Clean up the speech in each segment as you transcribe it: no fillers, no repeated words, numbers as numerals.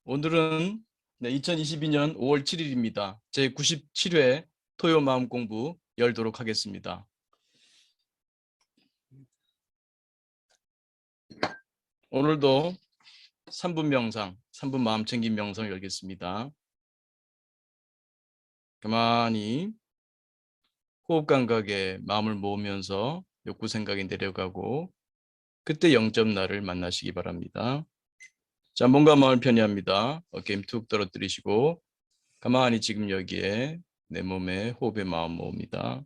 오늘은 2022년 5월 7일입니다. 제 97회 토요 마음 공부 열도록 하겠습니다. 오늘도 3분 명상, 3분 마음 챙김 명상을 열겠습니다. 가만히 호흡 감각에 마음을 모으면서 욕구 생각이 내려가고 그때 0.나를 만나시기 바랍니다. 자, 몸과 마음을 편히 합니다. 어깨 힘 툭 떨어뜨리시고 가만히 지금 여기에 내 몸에 호흡에 마음 모읍니다.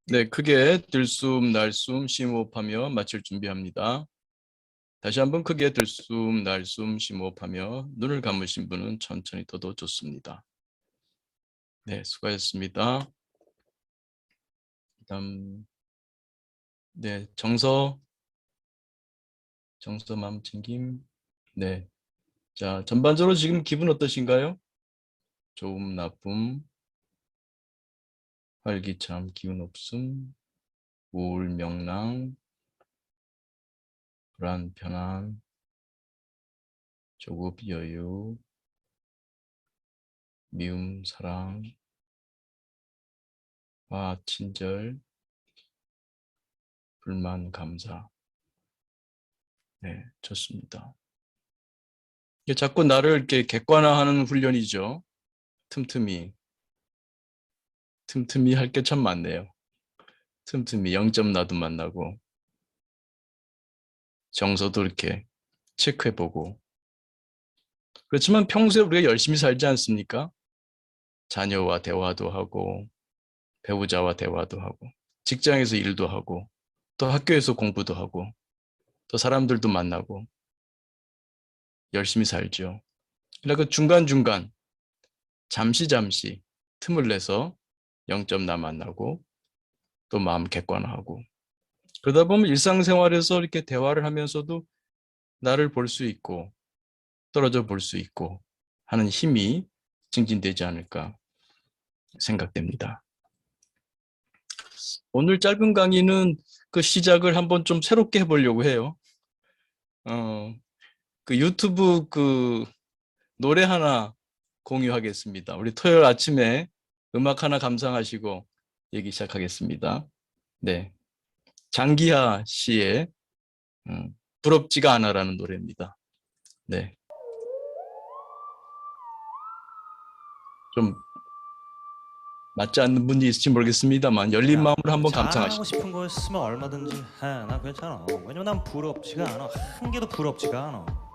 네, 크게 들숨, 날숨, 심호흡하며 마칠 준비합니다. 다시 한번 크게 들숨, 날숨, 심호흡하며 눈을 감으신 분은 천천히 떠도 좋습니다. 네, 수고하셨습니다. 그다음 네, 정서 마음 챙김. 네, 자, 전반적으로 지금 기분 어떠신가요? 좋음, 나쁨, 활기참, 기운 없음, 우울, 명랑, 불안, 편안, 조급, 여유, 미움, 사랑, 화, 친절, 불만, 감사. 네, 좋습니다. 이게 자꾸 나를 이렇게 객관화하는 훈련이죠. 틈틈이 할 게 참 많네요. 틈틈이 0점 나도 만나고 정서도 이렇게 체크해보고. 그렇지만 평소에 우리가 열심히 살지 않습니까? 자녀와 대화도 하고 배우자와 대화도 하고 직장에서 일도 하고 또 학교에서 공부도 하고 또 사람들도 만나고 열심히 살죠. 그러니까 그 중간중간 잠시 틈을 내서 영점 나 만나고 또 마음 객관화하고 그러다 보면 일상생활에서 이렇게 대화를 하면서도 나를 볼 수 있고 떨어져 볼 수 있고 하는 힘이 증진되지 않을까 생각됩니다. 오늘 짧은 강의는 그 시작을 한번 좀 새롭게 해보려고 해요. 그 유튜브 그 노래 하나 공유하겠습니다. 우리 토요일 아침에 음악 하나 감상하시고 얘기 시작하겠습니다. 네, 장기하 씨의 부럽지가 않아라는 노래입니다. 네, 좀 맞지 않는 분이 있을지 모르겠습니다만 열린 야, 마음으로 한번 자랑하고 감상하시죠. 싶은 거였으면 얼마든지 해. 나 괜찮아. 왜냐면 난 부럽지가 않아. 한 개도 부럽지가 않아.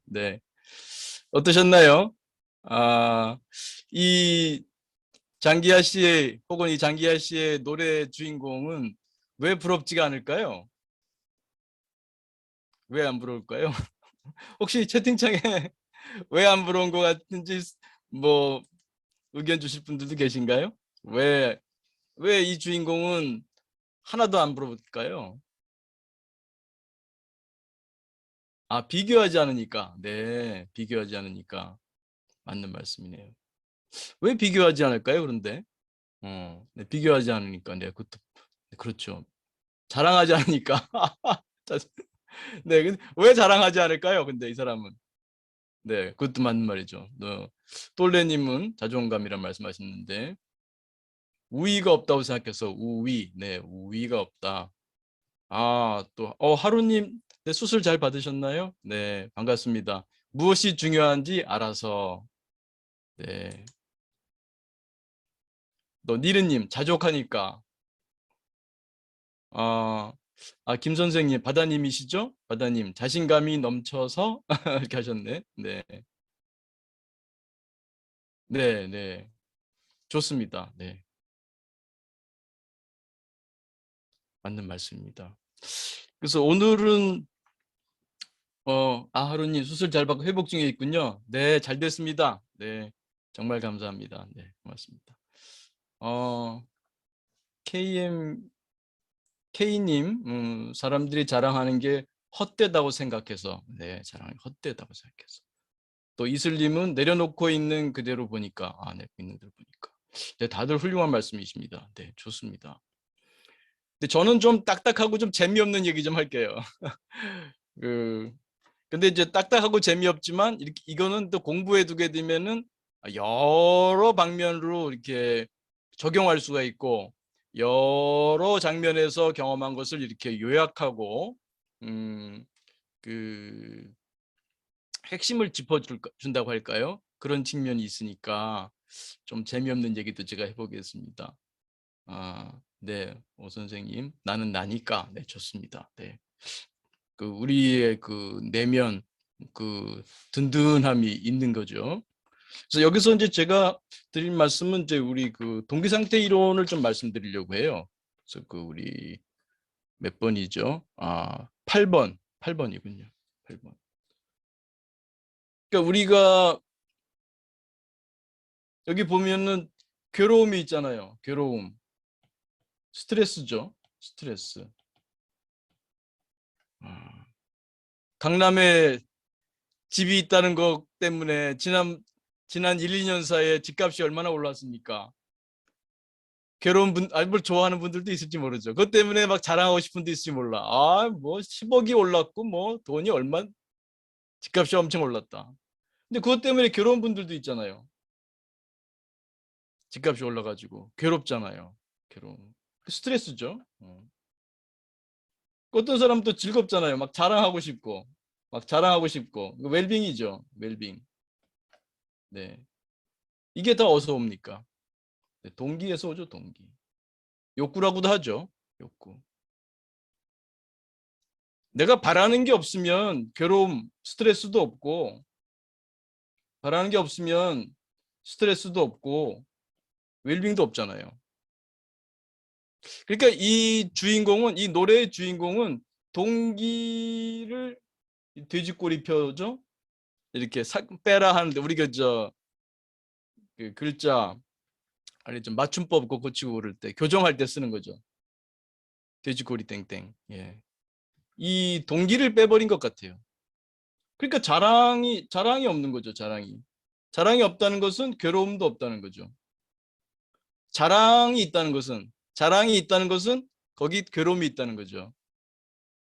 네, 어떠셨나요? 이 장기하 씨의 혹은 이 장기하 씨의 노래 주인공은 왜 부럽지가 않을까요? 왜 안 부러울까요? 혹시 채팅창에 왜 안 부러운 것 같은지 뭐 의견 주실 분들도 계신가요? 왜 이 주인공은 하나도 안 부러울까요? 아, 비교하지 않으니까. 네, 비교하지 않으니까. 맞는 말씀이네요. 왜 비교하지 않을까요, 그런데? 네, 비교하지 않으니까. 네, 그것도, 그렇죠. 자랑하지 않으니까. 네, 왜 자랑하지 않을까요, 근데 이 사람은? 네, 그것도 맞는 말이죠. 똘레님은 자존감이란 말씀하셨는데, 우위가 없다고 생각해서 우위, 네, 우위가 없다. 또, 하루님, 네, 수술 잘 받으셨나요? 네, 반갑습니다. 무엇이 중요한지 알아서, 네. 니르님, 자족하니까. 아, 김 선생님, 바다님이시죠? 바다님, 자신감이 넘쳐서 이렇게 하셨네. 네, 네, 네. 좋습니다. 네, 맞는 말씀입니다. 그래서 오늘은 하루님 수술 잘 받고 회복 중에 있군요. 네, 잘 됐습니다. 네, 정말 감사합니다. 네, 고맙습니다. 어, KM K님, 사람들이 자랑하는 게 헛되다고 생각해서, 네, 자랑이 헛되다고 생각해서. 또 이슬님은 내려놓고 있는 그대로 보니까, 네, 있는 그대로 보니까. 네, 다들 훌륭한 말씀이십니다. 네, 좋습니다. 근데 저는 좀 딱딱하고 좀 재미없는 얘기 좀 할게요. 그, 근데 이제 딱딱하고 재미없지만, 이거는 또 공부해 두게 되면은 여러 방면으로 이렇게 적용할 수가 있고, 여러 장면에서 경험한 것을 이렇게 요약하고, 음, 그, 핵심을 짚어준다고 할까요? 그런 측면이 있으니까 좀 재미없는 얘기도 제가 해보겠습니다. 아, 네, 오 선생님, 나는 나니까. 네, 좋습니다. 네, 그 우리의 그 내면 그 든든함이 있는 거죠. 그래서 여기서 이제 제가 드릴 말씀은 이제 우리 그 동기 상태 이론을 좀 말씀드리려고 해요. 그래서 그 우리 몇 번이죠? 8번, 8번이군요. 8번. 그러니까 우리가 여기 보면은 괴로움이 있잖아요. 괴로움. 스트레스죠. 스트레스. 아, 강남에 집이 있다는 것 때문에 지난 1, 2년 사이에 집값이 얼마나 올랐습니까? 괴로운 분, 아니 뭘 좋아하는 분들도 있을지 모르죠. 그것 때문에 막 자랑하고 싶은 분도 있을지 몰라. 뭐 10억이 올랐고 뭐 돈이 얼마 집값이 엄청 올랐다. 근데 그것 때문에 괴로운 분들도 있잖아요. 집값이 올라가지고 괴롭잖아요. 괴로움. 스트레스죠. 어떤 사람도 즐겁잖아요. 막 자랑하고 싶고, 막 자랑하고 싶고. 웰빙이죠. 웰빙. 네. 이게 다 어디서 옵니까? 네, 동기에서 오죠, 동기. 욕구라고도 하죠. 욕구. 내가 바라는 게 없으면 괴로움, 스트레스도 없고, 바라는 게 없으면 스트레스도 없고, 웰빙도 없잖아요. 그러니까 이 노래의 주인공은 동기를 돼지꼬리 펴죠. 이렇게 빼라 하는데 우리가 그 글자 아니 좀 맞춤법 그거 고치고 그럴 때 교정할 때 쓰는 거죠. 돼지꼬리 땡땡. 예. 이 동기를 빼버린 것 같아요. 그러니까 자랑이 없는 거죠. 자랑이 없다는 것은 괴로움도 없다는 거죠. 자랑이 있다는 것은 거기 괴로움이 있다는 거죠.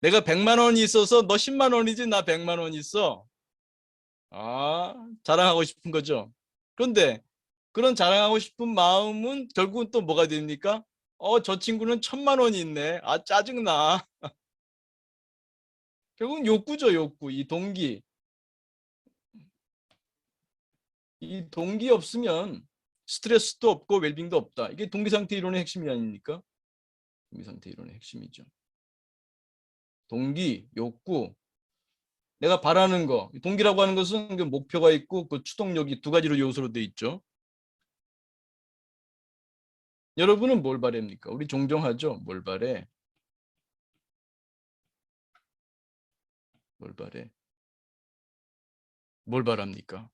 내가 100만 원이 있어서 너 10만 원이지 나 100만 원이 있어. 자랑하고 싶은 거죠. 그런데 그런 자랑하고 싶은 마음은 결국은 또 뭐가 됩니까? 저 친구는 1,000만 원이 있네. 짜증나. 결국은 욕구죠, 욕구. 이 동기. 이 동기 없으면 스트레스도 없고 웰빙도 없다. 이게 동기 상태 이론의 핵심이 아닙니까? 동기 상태 이론의 핵심이죠. 동기, 욕구, 내가 바라는 거. 동기라고 하는 것은 그 목표가 있고 그 추동력이 두 가지로 요소로 돼 있죠. 여러분은 뭘 바랍니까? 우리 종종 하죠. 뭘 바래? 뭘 바래? 뭘 바랍니까?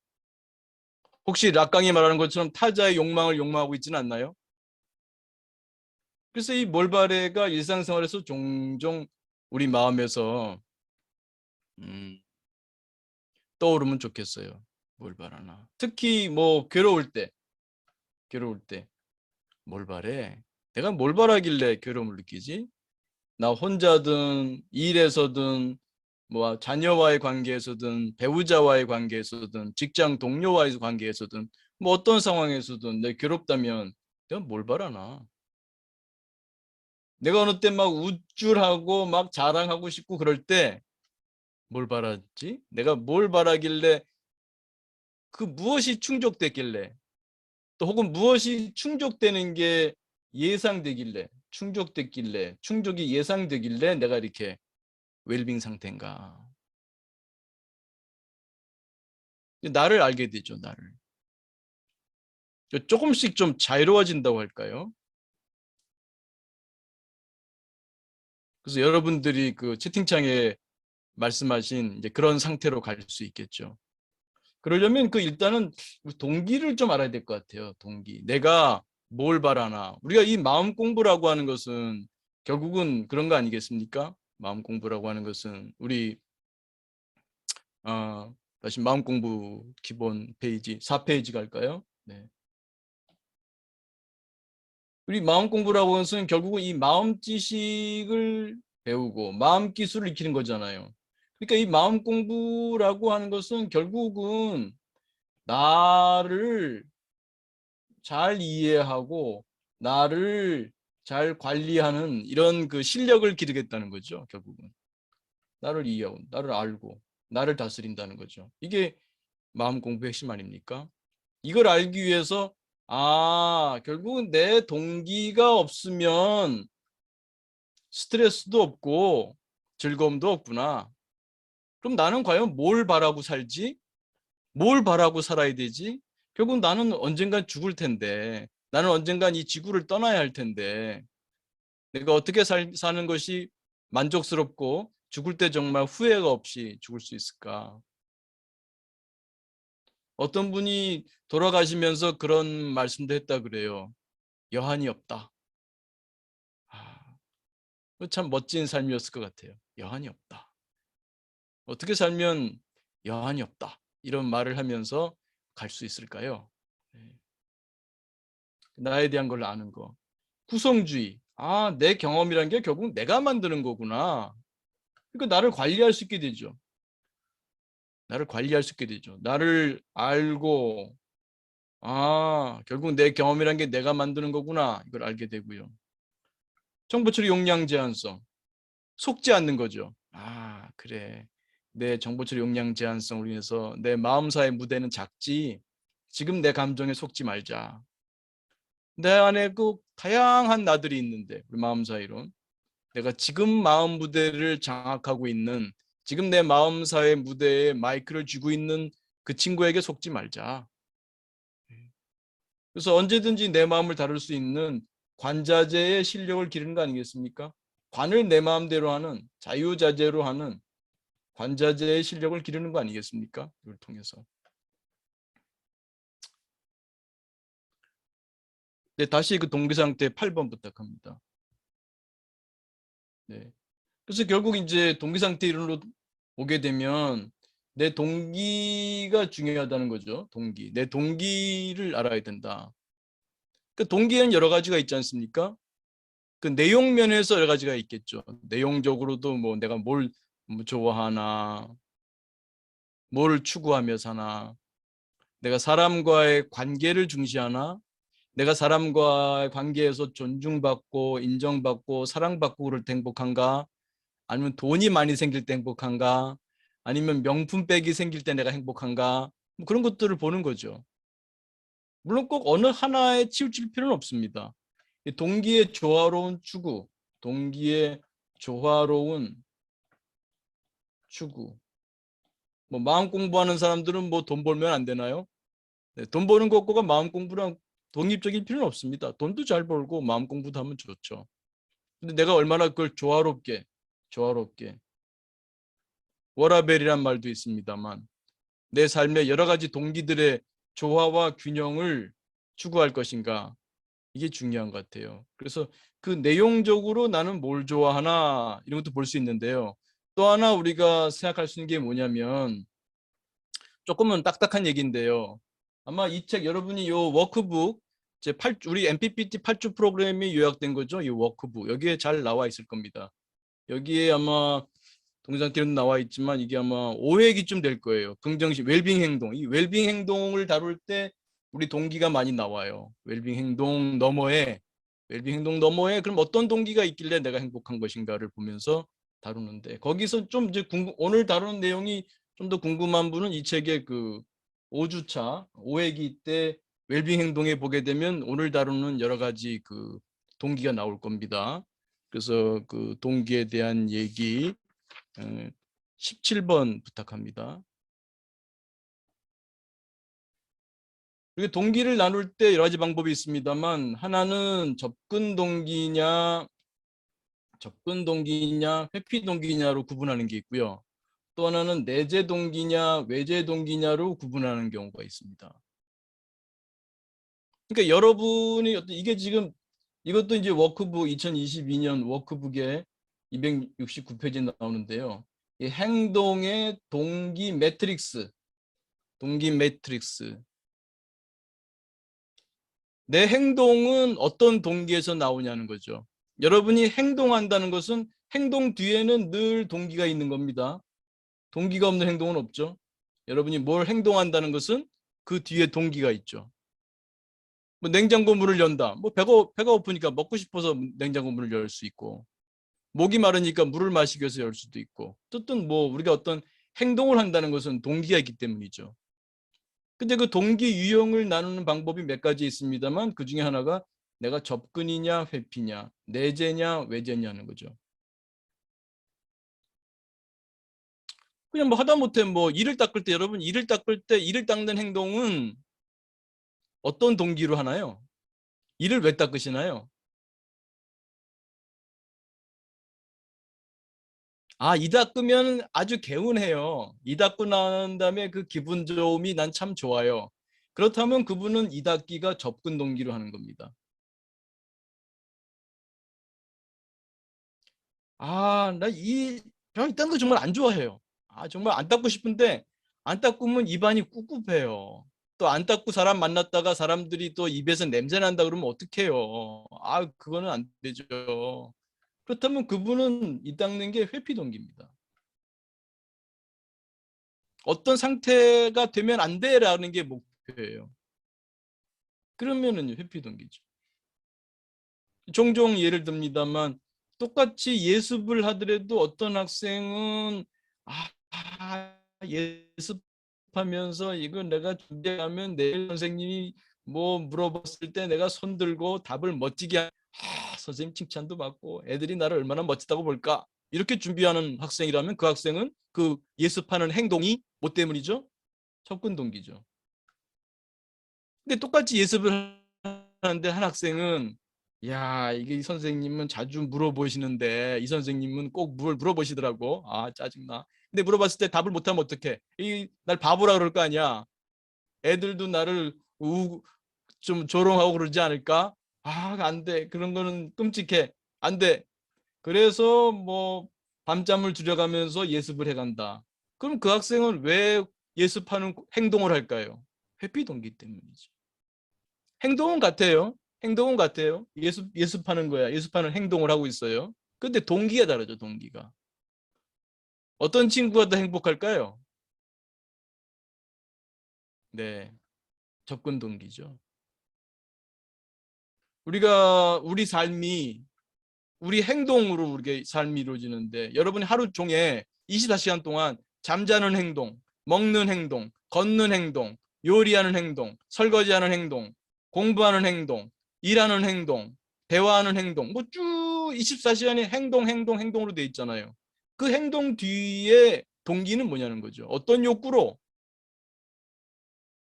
혹시 락강이 말하는 것처럼 타자의 욕망을 욕망하고 있지는 않나요? 그래서 이 몰바레가 일상생활에서 종종 우리 마음에서 음, 떠오르면 좋겠어요. 뭘 바라나. 특히 뭐 괴로울 때 뭘 바래? 내가 뭘 바라길래 괴로움을 느끼지? 나 혼자든 일에서든 뭐 자녀와의 관계에서든 배우자와의 관계에서든 직장 동료와의 관계에서든 뭐 어떤 상황에서든 내 괴롭다면 내가 뭘 바라나? 내가 어느 때 막 우쭐하고 막 자랑하고 싶고 그럴 때 뭘 바랐지? 내가 뭘 바라길래 그 무엇이 충족됐길래 또 혹은 무엇이 충족되는 게 예상되길래 충족이 예상되길래 내가 이렇게 웰빙 상태인가? 나를 알게 되죠, 나를. 조금씩 좀 자유로워진다고 할까요? 그래서 여러분들이 그 채팅창에 말씀하신 이제 그런 상태로 갈 수 있겠죠. 그러려면 그 일단은 동기를 좀 알아야 될 것 같아요. 동기. 내가 뭘 바라나. 우리가 이 마음 공부라고 하는 것은 결국은 그런 거 아니겠습니까? 마음 공부라고 하는 것은 우리 다시 마음 공부 기본 페이지 4페이지 갈까요? 네. 우리 마음 공부라고 하는 것은 결국은 이 마음 지식을 배우고 마음 기술을 익히는 거잖아요. 그러니까 이 마음 공부라고 하는 것은 결국은 나를 잘 이해하고 나를 잘 관리하는 이런 그 실력을 기르겠다는 거죠. 결국은 나를 이해하고 나를 알고 나를 다스린다는 거죠. 이게 마음 공부의 핵심 아닙니까? 이걸 알기 위해서 결국은 내 동기가 없으면 스트레스도 없고 즐거움도 없구나. 그럼 나는 과연 뭘 바라고 살지? 뭘 바라고 살아야 되지? 결국 나는 언젠간 죽을 텐데, 나는 언젠간 이 지구를 떠나야 할 텐데, 내가 어떻게 사는 것이 만족스럽고 죽을 때 정말 후회가 없이 죽을 수 있을까? 어떤 분이 돌아가시면서 그런 말씀도 했다 그래요. 여한이 없다. 참 멋진 삶이었을 것 같아요. 여한이 없다. 어떻게 살면 여한이 없다. 이런 말을 하면서 갈 수 있을까요? 네. 나에 대한 걸 아는 거. 구성주의. 내 경험이란 게 결국 내가 만드는 거구나. 그러니까 나를 관리할 수 있게 되죠. 나를 관리할 수 있게 되죠. 나를 알고, 결국 내 경험이란 게 내가 만드는 거구나. 이걸 알게 되고요. 정보처리 용량 제한성. 속지 않는 거죠. 그래. 내 정보처리 용량 제한성으로 인해서 내 마음사의 무대는 작지. 지금 내 감정에 속지 말자. 내 안에 그 다양한 나들이 있는데 우리 마음 사이로 내가 지금 마음 무대를 장악하고 있는 지금 내 마음사의 무대에 마이크를 쥐고 있는 그 친구에게 속지 말자. 그래서 언제든지 내 마음을 다룰 수 있는 관자재의 실력을 기르는 거 아니겠습니까? 관을 내 마음대로 하는 자유자재로 하는 관자재의 실력을 기르는 거 아니겠습니까? 이걸 통해서. 네, 다시 그 동기 상태 8번 부탁합니다. 네. 그래서 결국 이제 동기 상태 이론으로 오게 되면 내 동기가 중요하다는 거죠. 동기. 내 동기를 알아야 된다. 그 동기에는 여러 가지가 있지 않습니까? 그 내용 면에서 여러 가지가 있겠죠. 내용적으로도 뭐 내가 뭘 좋아하나, 뭘 추구하며 사나, 내가 사람과의 관계를 중시하나, 내가 사람과의 관계에서 존중받고 인정받고 사랑받고 그럴 때 행복한가? 아니면 돈이 많이 생길 때 행복한가? 아니면 명품백이 생길 때 내가 행복한가? 뭐 그런 것들을 보는 거죠. 물론 꼭 어느 하나에 치우칠 필요는 없습니다. 동기의 조화로운 추구, 동기의 조화로운 추구. 뭐 마음 공부하는 사람들은 뭐 돈 벌면 안 되나요? 네, 돈 버는 것과 마음 공부랑 독립적인 필요는 없습니다. 돈도 잘 벌고 마음 공부도 하면 좋죠. 근데 내가 얼마나 그걸 조화롭게 워라벨이란 말도 있습니다만 내 삶의 여러 가지 동기들의 조화와 균형을 추구할 것인가 이게 중요한 것 같아요. 그래서 그 내용적으로 나는 뭘 좋아하나 이런 것도 볼 수 있는데요. 또 하나 우리가 생각할 수 있는 게 뭐냐면 조금은 딱딱한 얘기인데요. 아마 이 책 여러분이 요 워크북 우리 MPPT 8주 프로그램이 요약된 거죠. 이 워크북 여기에 잘 나와 있을 겁니다. 여기에 아마 동영상기록 나와 있지만 이게 아마 5회기쯤 될 거예요. 긍정식 웰빙 행동. 이 웰빙 행동을 다룰 때 우리 동기가 많이 나와요. 웰빙 행동 너머에 그럼 어떤 동기가 있길래 내가 행복한 것인가를 보면서 다루는데 거기서 좀 이제 오늘 다루는 내용이 좀 더 궁금한 분은 이 책의 그 5주차 5회기 때 웰빙 행동에 보게 되면 오늘 다루는 여러 가지 그 동기가 나올 겁니다. 그래서 그 동기에 대한 얘기 17번 부탁합니다. 그리고 동기를 나눌 때 여러 가지 방법이 있습니다만 하나는 접근 동기냐, 회피 동기냐로 구분하는 게 있고요. 또 하나는 내재 동기냐, 외재 동기냐로 구분하는 경우가 있습니다. 그러니까 여러분이 이게 지금 이것도 이제 워크북 2022년 워크북에 269페이지에 나오는데요. 이 행동의 동기 매트릭스. 내 행동은 어떤 동기에서 나오냐는 거죠. 여러분이 행동한다는 것은 행동 뒤에는 늘 동기가 있는 겁니다. 동기가 없는 행동은 없죠. 여러분이 뭘 행동한다는 것은 그 뒤에 동기가 있죠. 뭐 냉장고 문을 연다. 뭐 배가 고프니까 먹고 싶어서 냉장고 문을 열 수 있고 목이 마르니까 물을 마시기 위해서 열 수도 있고 어쨌든 뭐 우리가 어떤 행동을 한다는 것은 동기가 있기 때문이죠. 근데 그 동기 유형을 나누는 방법이 몇 가지 있습니다만 그 중에 하나가 내가 접근이냐 회피냐, 내재냐 외재냐는 거죠. 그냥 뭐 하다못해 뭐 이를 닦을 때 여러분 이를 닦을 때 이를 닦는 행동은 어떤 동기로 하나요? 이를 왜 닦으시나요? 아, 이 닦으면 아주 개운해요. 이 닦고 난 다음에 그 기분 좋음이 난 참 좋아요. 그렇다면 그분은 이 닦기가 접근 동기로 하는 겁니다. 아, 나 이딴 거 정말 안 좋아해요. 아, 정말 안 닦고 싶은데 안 닦으면 입안이 꿉꿉해요. 또 안 닦고 사람 만났다가 사람들이 또 입에서 냄새 난다 그러면 어떡해요. 아, 그거는 안 되죠. 그렇다면 그분은 이 닦는 게 회피 동기입니다. 어떤 상태가 되면 안 돼라는 게 목표예요. 그러면은 회피 동기죠. 종종 예를 듭니다만 똑같이 예습을 하더라도 어떤 학생은 예습하면서 이거 내가 준비하면 내일 선생님이 뭐 물어봤을 때 내가 손 들고 답을 멋지게 선생님 칭찬도 받고 애들이 나를 얼마나 멋지다고 볼까 이렇게 준비하는 학생이라면 그 학생은 그 예습하는 행동이 뭐 때문이죠? 접근 동기죠. 근데 똑같이 예습을 하는데 한 학생은 야, 이게 이 선생님은 자주 물어보시는데 이 선생님은 꼭 물어보시더라고. 아, 짜증나. 근데 물어봤을 때 답을 못하면 어떡해? 날 바보라 그럴 거 아니야. 애들도 나를 좀 조롱하고 그러지 않을까? 아, 안 돼. 그런 거는 끔찍해. 안 돼. 그래서 뭐 밤잠을 줄여가면서 예습을 해간다. 그럼 그 학생은 왜 예습하는 행동을 할까요? 회피 동기 때문이죠. 행동은 같아요. 행동은 같아요. 예습하는 거야. 예습하는 행동을 하고 있어요. 근데 동기가 다르죠, 동기가. 어떤 친구가 더 행복할까요? 네, 접근 동기죠. 우리 삶이, 우리 행동으로 우리의 삶이 이루어지는데, 여러분이 하루 종일 24시간 동안 잠자는 행동, 먹는 행동, 걷는 행동, 요리하는 행동, 설거지하는 행동, 공부하는 행동, 일하는 행동, 대화하는 행동, 뭐 쭉 24시간이 행동으로 돼 있잖아요. 그 행동 뒤에 동기는 뭐냐는 거죠. 어떤 욕구로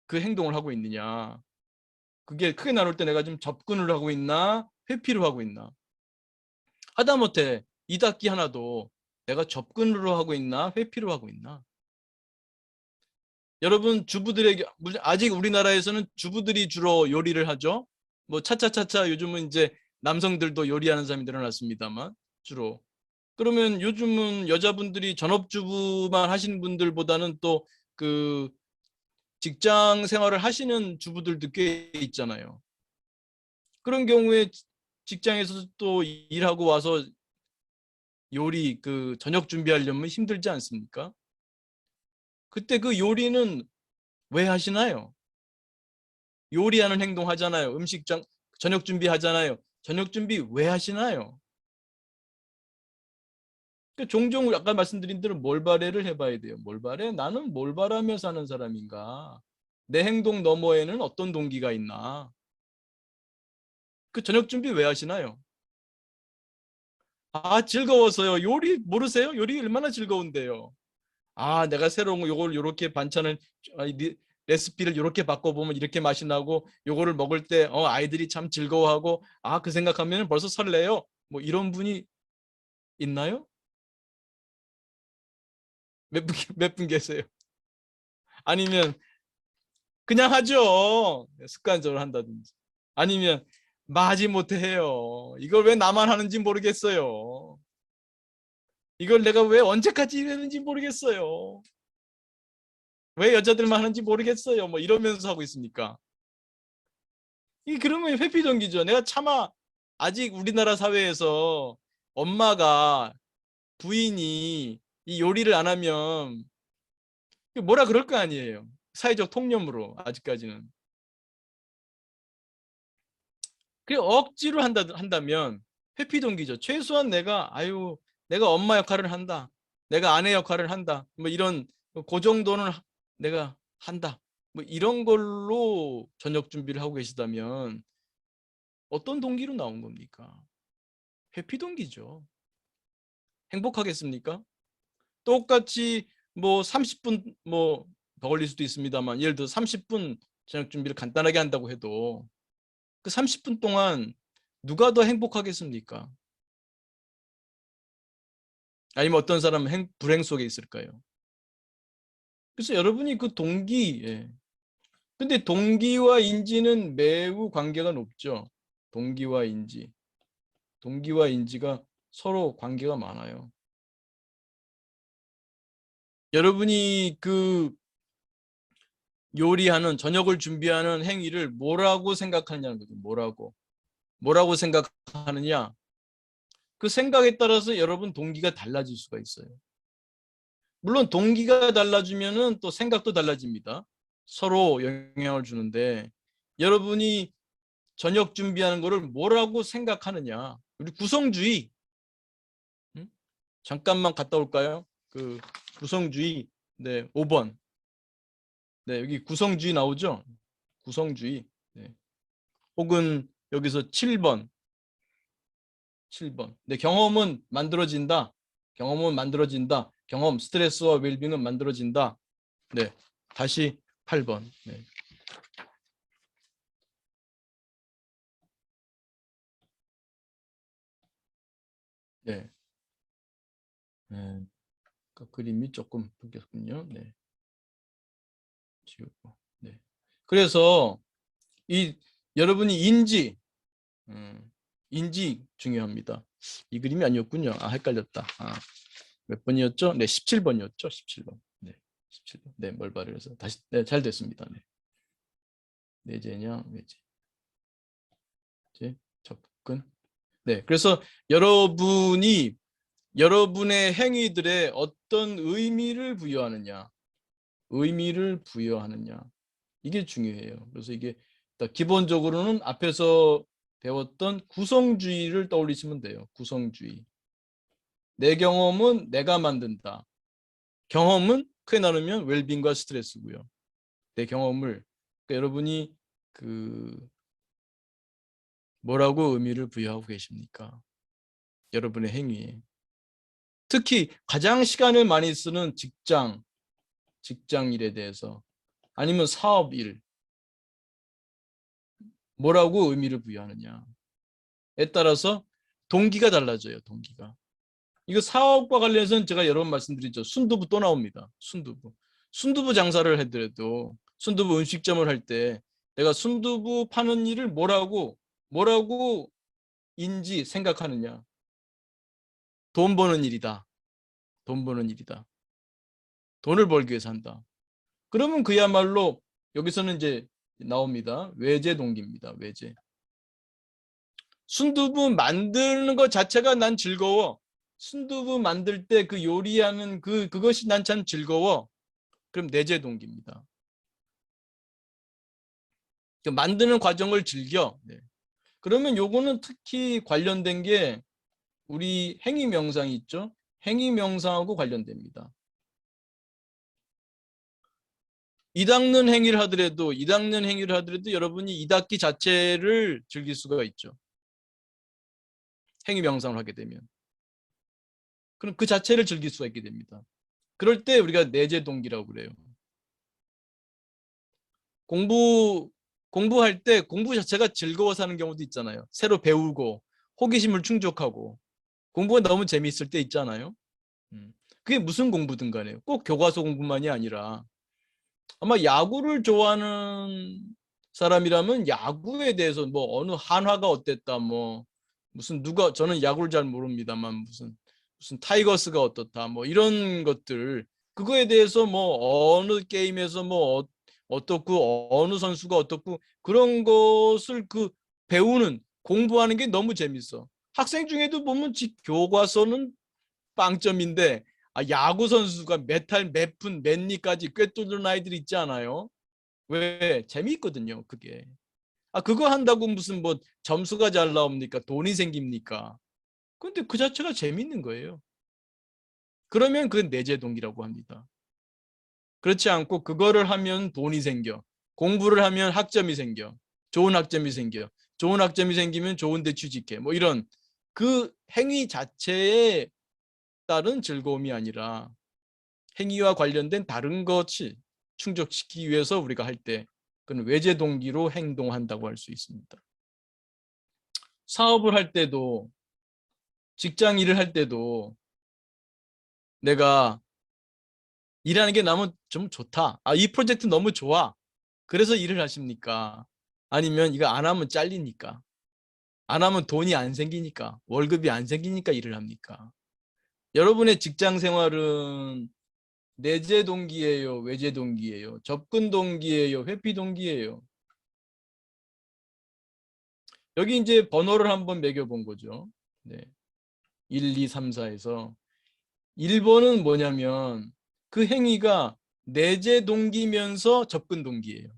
그 행동을 하고 있느냐. 그게 크게 나눌 때 내가 지금 접근을 하고 있나, 회피를 하고 있나. 하다못해 이 닫기 하나도 내가 접근으로 하고 있나, 회피로 하고 있나. 여러분 주부들에게 아직 우리나라에서는 주부들이 주로 요리를 하죠. 뭐 차차차차 요즘은 이제 남성들도 요리하는 사람이 늘어났습니다만 주로. 그러면 요즘은 여자분들이 전업주부만 하시는 분들보다는 또 그 직장 생활을 하시는 주부들도 꽤 있잖아요. 그런 경우에 직장에서 또 일하고 와서 요리 그 저녁 준비하려면 힘들지 않습니까? 그때 그 요리는 왜 하시나요? 요리하는 행동 하잖아요. 음식장 저녁 준비하잖아요. 저녁 준비 왜 하시나요? 그러니까 종종 아까 말씀드린 대로 몰발해를 해봐야 돼요. 몰발해? 나는 몰발하며 사는 사람인가? 내 행동 너머에는 어떤 동기가 있나? 그 저녁 준비 왜 하시나요? 아, 즐거워서요. 요리 모르세요? 요리 얼마나 즐거운데요. 아, 내가 새로운 거 요걸 요렇게 반찬을 레시피를 요렇게 바꿔보면 이렇게 맛이 나고 요거를 먹을 때 아이들이 참 즐거워하고 그 생각하면 벌써 설레요. 뭐 이런 분이 있나요? 몇 분 계세요? 아니면 그냥 하죠. 습관적으로 한다든지. 아니면 마지 못해 해요. 이걸 왜 나만 하는지 모르겠어요. 이걸 내가 왜 언제까지 이랬는지 모르겠어요. 왜 여자들만 하는지 모르겠어요. 뭐 이러면서 하고 있습니까? 이 그러면 회피동기죠. 내가 차마 아직 우리나라 사회에서 엄마가 부인이 이 요리를 안 하면 뭐라 그럴 거 아니에요. 사회적 통념으로 아직까지는. 그래 억지로 한다면 회피동기죠. 최소한 내가 엄마 역할을 한다. 내가 아내 역할을 한다. 뭐 이런 그 정도는 내가 한다. 뭐 이런 걸로 저녁 준비를 하고 계시다면 어떤 동기로 나온 겁니까? 회피 동기죠. 행복하겠습니까? 똑같이 뭐 30분 뭐 더 걸릴 수도 있습니다만 예를 들어 30분 저녁 준비를 간단하게 한다고 해도 그 30분 동안 누가 더 행복하겠습니까? 아니면 어떤 사람은 불행 속에 있을까요? 그래서 여러분이 그 동기, 예. 근데 동기와 인지는 매우 관계가 높죠. 동기와 인지. 동기와 인지가 서로 관계가 많아요. 여러분이 그 요리하는 저녁을 준비하는 행위를 뭐라고 생각하느냐는 거죠. 뭐라고 생각하느냐. 그 생각에 따라서 여러분 동기가 달라질 수가 있어요. 물론 동기가 달라지면은 또 생각도 달라집니다. 서로 영향을 주는데 여러분이 저녁 준비하는 거를 뭐라고 생각하느냐. 우리 구성주의. 응? 잠깐만 갔다 올까요? 그 구성주의. 네, 5번. 네, 여기 구성주의 나오죠? 구성주의. 네. 혹은 여기서 7번. 7번. 네, 경험은 만들어진다. 경험은 만들어진다. 경험, 스트레스와 웰빙은 만들어진다. 네. 다시 8번. 네. 네. 네. 그 그림이 조금 바뀌었군요. 네. 지우고. 네. 그래서 이 여러분이 인지 중요합니다. 이 그림이 아니었군요. 아, 헷갈렸다. 아, 몇 번이었죠? 네, 17번이었죠. 17번. 네. 17번. 네, 멀바를 해서 다시 네, 잘 됐습니다. 네. 내재냐, 외재. 이제 접근. 네. 그래서 여러분의 행위들에 어떤 의미를 부여하느냐. 이게 중요해요. 그래서 이게 기본적으로는 앞에서 배웠던 구성주의를 떠올리시면 돼요. 구성주의. 내 경험은 내가 만든다. 경험은 크게 나누면 웰빙과 스트레스고요. 내 경험을 그러니까 여러분이 그 뭐라고 의미를 부여하고 계십니까? 여러분의 행위에. 특히 가장 시간을 많이 쓰는 직장 일에 대해서 아니면 사업 일 뭐라고 의미를 부여하느냐에 따라서 동기가 달라져요. 동기가. 이거 사업과 관련해서는 제가 여러 번 말씀드리죠. 순두부 또 나옵니다. 순두부 장사를 하더라도 순두부 음식점을 할 때 내가 순두부 파는 일을 뭐라고 인지 생각하느냐. 돈 버는 일이다. 돈 버는 일이다. 돈을 벌기 위해서 한다. 그러면 그야말로 여기서는 이제 나옵니다. 외제 동기입니다. 외제. 순두부 만드는 것 자체가 난 즐거워. 순두부 만들 때 그 요리하는 그것이 난 참 즐거워. 그럼 내재 동기입니다. 만드는 과정을 즐겨. 네. 그러면 요거는 특히 관련된 게 우리 행위 명상이 있죠. 행위 명상하고 관련됩니다. 이 닦는 행위를 하더라도 여러분이 이 닦기 자체를 즐길 수가 있죠. 행위 명상을 하게 되면. 그럼 그 자체를 즐길 수가 있게 됩니다. 그럴 때 우리가 내재 동기라고 그래요. 공부할 때 공부 자체가 즐거워서 하는 경우도 있잖아요. 새로 배우고 호기심을 충족하고 공부가 너무 재미있을 때 있잖아요. 그게 무슨 공부든 간에요. 꼭 교과서 공부만이 아니라 아마 야구를 좋아하는 사람이라면 야구에 대해서 뭐 어느 한화가 어땠다 뭐 무슨 누가 저는 야구를 잘 모릅니다만 무슨 타이거스가 어떻다 뭐 이런 것들 그거에 대해서 뭐 어느 게임에서 뭐 어떻고 어느 선수가 어떻고 그런 것을 그 배우는 공부하는 게 너무 재밌어. 학생 중에도 보면 교과서는 빵점인데 야구 선수가 몇 분, 몇 리까지 꿰뚫는 아이들이 있지 않아요? 왜? 재미있거든요, 그게. 그거 한다고 무슨 뭐 점수가 잘 나옵니까? 돈이 생깁니까? 근데 그 자체가 재밌는 거예요. 그러면 그건 내재동기라고 합니다. 그렇지 않고 그거를 하면 돈이 생겨. 공부를 하면 학점이 생겨. 좋은 학점이 생겨. 좋은 학점이 생기면 좋은 데 취직해. 뭐 이런 그 행위 자체에 따른 즐거움이 아니라 행위와 관련된 다른 것이 충족시키기 위해서 우리가 할 때 그건 외제 동기로 행동한다고 할 수 있습니다. 사업을 할 때도 직장 일을 할 때도 내가 일하는 게 너무 좀 좋다. 이 프로젝트 너무 좋아. 그래서 일을 하십니까? 아니면 이거 안 하면 잘리니까? 안 하면 돈이 안 생기니까? 월급이 안 생기니까 일을 합니까? 여러분의 직장 생활은 내재 동기예요? 외재 동기예요? 접근 동기예요? 회피 동기예요? 여기 이제 번호를 한번 매겨본 거죠. 네. 1, 2, 3, 4에서 1번은 뭐냐면 그 행위가 내재 동기면서 접근 동기예요.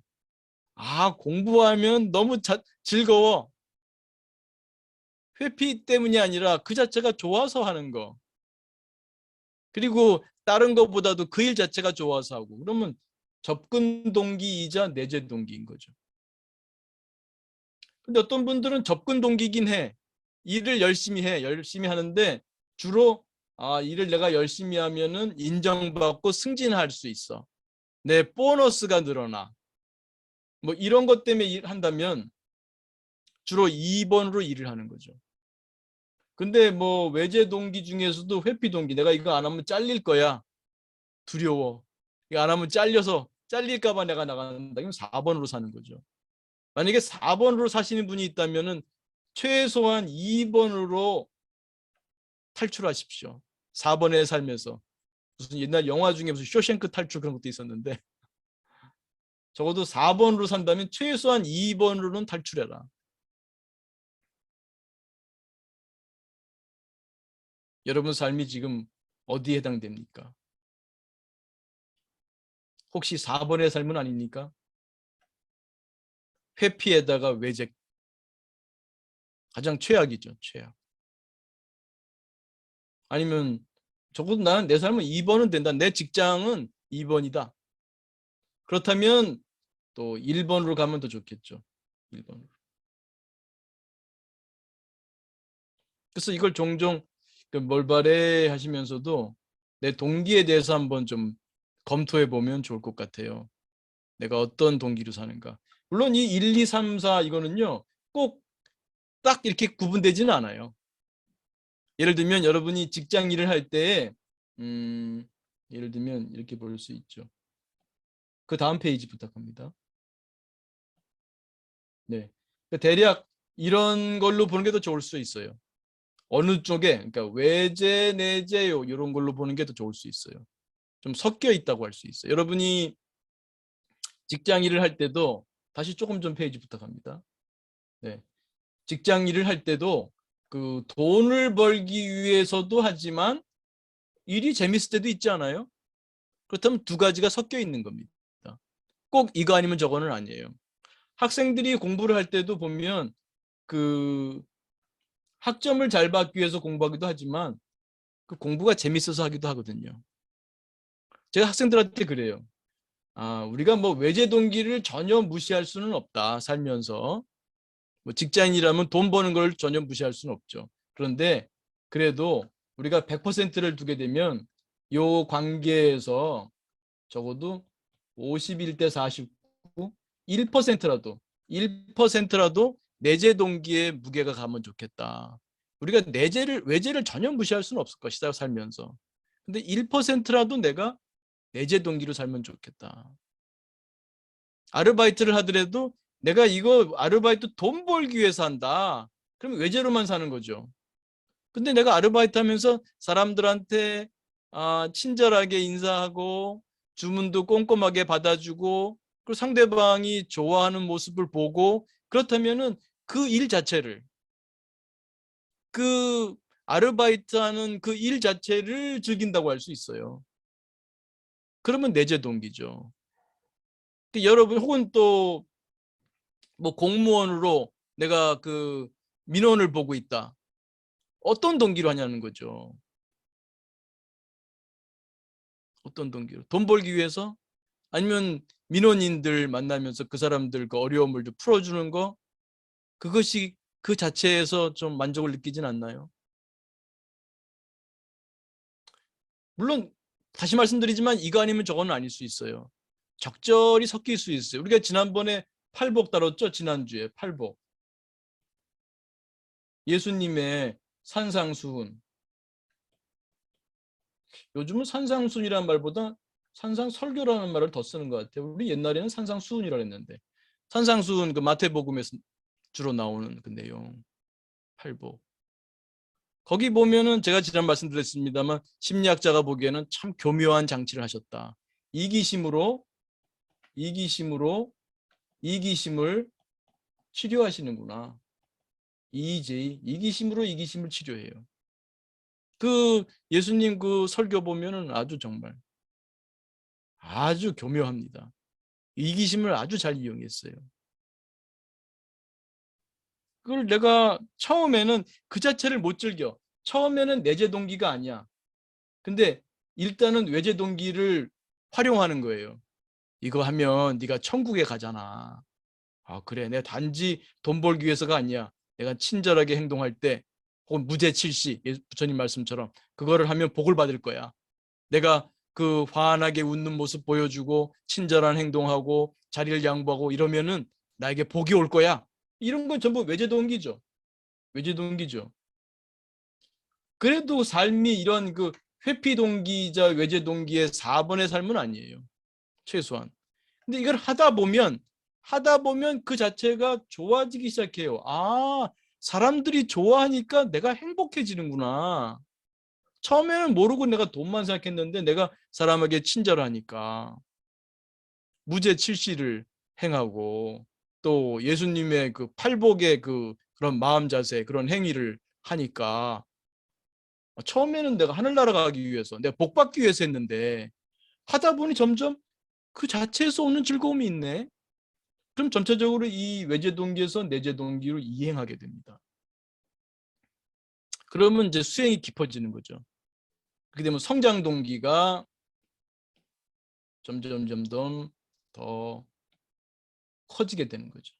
공부하면 너무 즐거워. 회피 때문이 아니라 그 자체가 좋아서 하는 거. 그리고 다른 것보다도 그 일 자체가 좋아서 하고. 그러면 접근 동기이자 내재 동기인 거죠. 근데 어떤 분들은 접근 동기긴 해. 일을 열심히 해. 열심히 하는데 주로 일을 내가 열심히 하면은 인정받고 승진할 수 있어. 내 보너스가 늘어나. 뭐 이런 것 때문에 일한다면 주로 2번으로 일을 하는 거죠. 근데 뭐 외제 동기 중에서도 회피 동기, 내가 이거 안 하면 잘릴 거야. 두려워. 이거 안 하면 잘릴까 봐 내가 나간다. 이건 4번으로 사는 거죠. 만약에 4번으로 사시는 분이 있다면은 최소한 2번으로 탈출하십시오. 4번에 살면서. 무슨 옛날 영화 중에 무슨 쇼생크 탈출 그런 것도 있었는데 적어도 4번으로 산다면 최소한 2번으로는 탈출해라. 여러분 삶이 지금 어디에 해당됩니까? 혹시 4번의 삶은 아닙니까? 회피에다가 외제, 가장 최악이죠. 최악. 아니면 적어도 나는 내 삶은 2번은 된다. 내 직장은 2번이다. 그렇다면 또 1번으로 가면 더 좋겠죠. 1번으로. 그래서 이걸 종종 몰발해 하시면서도 내 동기에 대해서 한번 좀 검토해 보면 좋을 것 같아요. 내가 어떤 동기로 사는가. 물론 이 1, 2, 3, 4 이거는요. 꼭 딱 이렇게 구분되지는 않아요. 예를 들면 여러분이 직장 일을 할 때 예를 들면 이렇게 볼 수 있죠. 그 다음 페이지 부탁합니다. 네. 대략 이런 걸로 보는 게 더 좋을 수 있어요. 어느 쪽에, 그러니까 외제, 내재요 이런 걸로 보는 게 더 좋을 수 있어요. 좀 섞여 있다고 할 수 있어요. 여러분이 직장 일을 할 때도 다시 조금 전 페이지 부탁합니다. 네. 직장 일을 할 때도 그 돈을 벌기 위해서도 하지만 일이 재밌을 때도 있지 않아요? 그렇다면 두 가지가 섞여 있는 겁니다. 꼭 이거 아니면 저거는 아니에요. 학생들이 공부를 할 때도 보면 그 학점을 잘 받기 위해서 공부하기도 하지만 그 공부가 재밌어서 하기도 하거든요. 제가 학생들한테 그래요. 우리가 뭐 외제 동기를 전혀 무시할 수는 없다. 살면서. 뭐 직장인이라면 돈 버는 걸 전혀 무시할 수는 없죠. 그런데 그래도 우리가 100%를 두게 되면 요 관계에서 적어도 51대 49, 1%라도 1%라도 내재 동기에 무게가 가면 좋겠다. 우리가 외제를 전혀 무시할 수는 없을 것이다 살면서. 근데 1%라도 내가 내재 동기로 살면 좋겠다. 아르바이트를 하더라도 내가 이거 아르바이트 돈 벌기 위해서 한다. 그럼 외제로만 사는 거죠. 근데 내가 아르바이트 하면서 사람들한테 친절하게 인사하고 주문도 꼼꼼하게 받아주고 그리고 상대방이 좋아하는 모습을 보고 그렇다면은 그 일 자체를 그 아르바이트 하는 그 일 자체를 즐긴다고 할 수 있어요. 그러면 내재 동기죠. 여러분 혹은 또 뭐 공무원으로 내가 그 민원을 보고 있다. 어떤 동기로 하냐는 거죠. 어떤 동기로? 돈 벌기 위해서? 아니면 민원인들 만나면서 그 사람들 그 어려움을 좀 풀어주는 거, 그것이 그 자체에서 좀 만족을 느끼진 않나요? 물론 다시 말씀드리지만 이거 아니면 저거는 아닐 수 있어요. 적절히 섞일 수 있어요. 우리가 지난번에 팔복 다뤘죠? 지난주에 팔복. 예수님의 산상수훈. 요즘은 산상수훈이라는 말보다 산상설교라는 말을 더 쓰는 것 같아요. 우리 옛날에는 산상수훈이라고 했는데, 산상수훈 그 마태복음에서 주로 나오는 그 내용, 팔복. 거기 보면은 제가 지난 말씀드렸습니다만 심리학자가 보기에는 참 교묘한 장치를 하셨다. 이기심으로 이기심을 치료하시는구나. 이기심으로 이기심을 치료해요. 그 예수님 그 설교 보면은 아주 정말 아주 교묘합니다. 이기심을 아주 잘 이용했어요. 그걸 내가 처음에는 그 자체를 못 즐겨. 처음에는 내재 동기가 아니야. 근데 일단은 외재 동기를 활용하는 거예요. 이거 하면 네가 천국에 가잖아. 아, 그래. 내가 단지 돈 벌기 위해서가 아니야. 내가 친절하게 행동할 때 혹은 무죄칠시, 부처님 말씀처럼 그거를 하면 복을 받을 거야. 내가 그 환하게 웃는 모습 보여주고 친절한 행동하고 자리를 양보하고 이러면은 나에게 복이 올 거야. 이런 건 전부 외제 동기죠. 외제 동기죠. 그래도 삶이 이런 그 회피 동기자 외제 동기의 4번의 삶은 아니에요. 최소한. 근데 이걸 하다 보면 그 자체가 좋아지기 시작해요. 아, 사람들이 좋아하니까 내가 행복해지는구나. 처음에는 모르고 내가 돈만 생각했는데 내가 사람에게 친절하니까 무죄 칠시를 행하고 또 예수님의 그 팔복의 그런 마음 자세, 그런 행위를 하니까 처음에는 내가 하늘나라 가기 위해서, 내가 복 받기 위해서 했는데 하다 보니 점점 그 자체에서 오는 즐거움이 있네. 그럼 전체적으로 이 외제 동기에서 내재 동기로 이행하게 됩니다. 그러면 이제 수행이 깊어지는 거죠. 그렇게 되면 성장 동기가 점점 더 커지게 되는 거죠.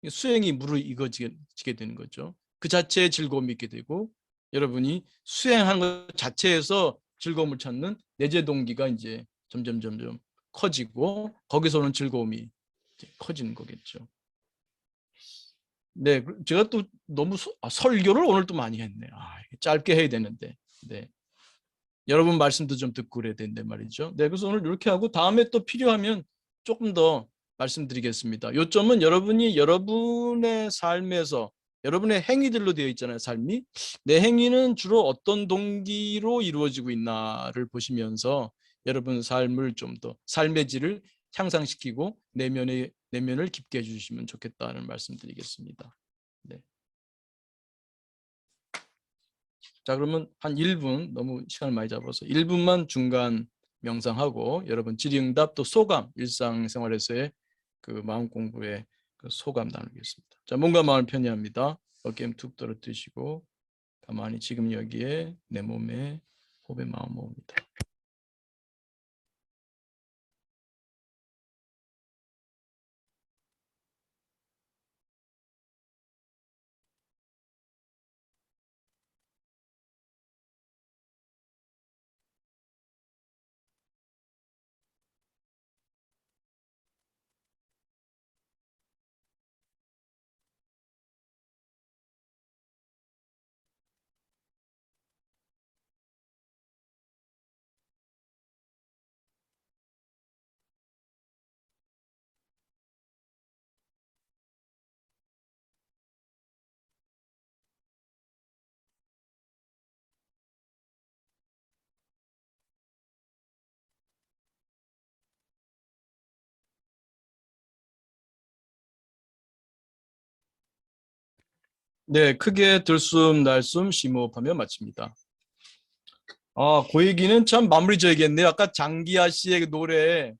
수행이 무르익어지게 되는 거죠. 그 자체의 즐거움이 있게 되고 여러분이 수행하는 것 자체에서 즐거움을 찾는 내재 동기가 이제 점점 커지고 거기서 오는 즐거움이 커지는 거겠죠. 네, 제가 또 너무 설교를 오늘 또 많이 했네. 짧게 해야 되는데. 네. 여러분 말씀도 좀 듣고 그래야 되는데 말이죠. 네, 그래서 오늘 이렇게 하고 다음에 또 필요하면 조금 더 말씀드리겠습니다. 요점은 여러분이 여러분의 삶에서 여러분의 행위들로 되어 있잖아요. 삶이. 내 행위는 주로 어떤 동기로 이루어지고 있나를 보시면서 여러분 삶을 좀 더 삶의 질을 향상시키고 내면을 깊게 해주시면 좋겠다는 말씀드리겠습니다. 네. 자, 그러면 한 1분, 너무 시간을 많이 잡아서 1분만 중간 명상하고 여러분 질의응답 또 소감, 일상생활에서의 그 마음 공부의 그 소감 나누겠습니다. 자, 몸과 마음을 편히합니다. 어깨 툭 떨어뜨리시고 가만히 지금 여기에 내 몸에 호흡에 마음 모읍니다. 네, 크게 들숨 날숨 심호흡하며 마칩니다. 그 얘기는 참 마무리 져야겠네요. 아까 장기하 씨의 그 노래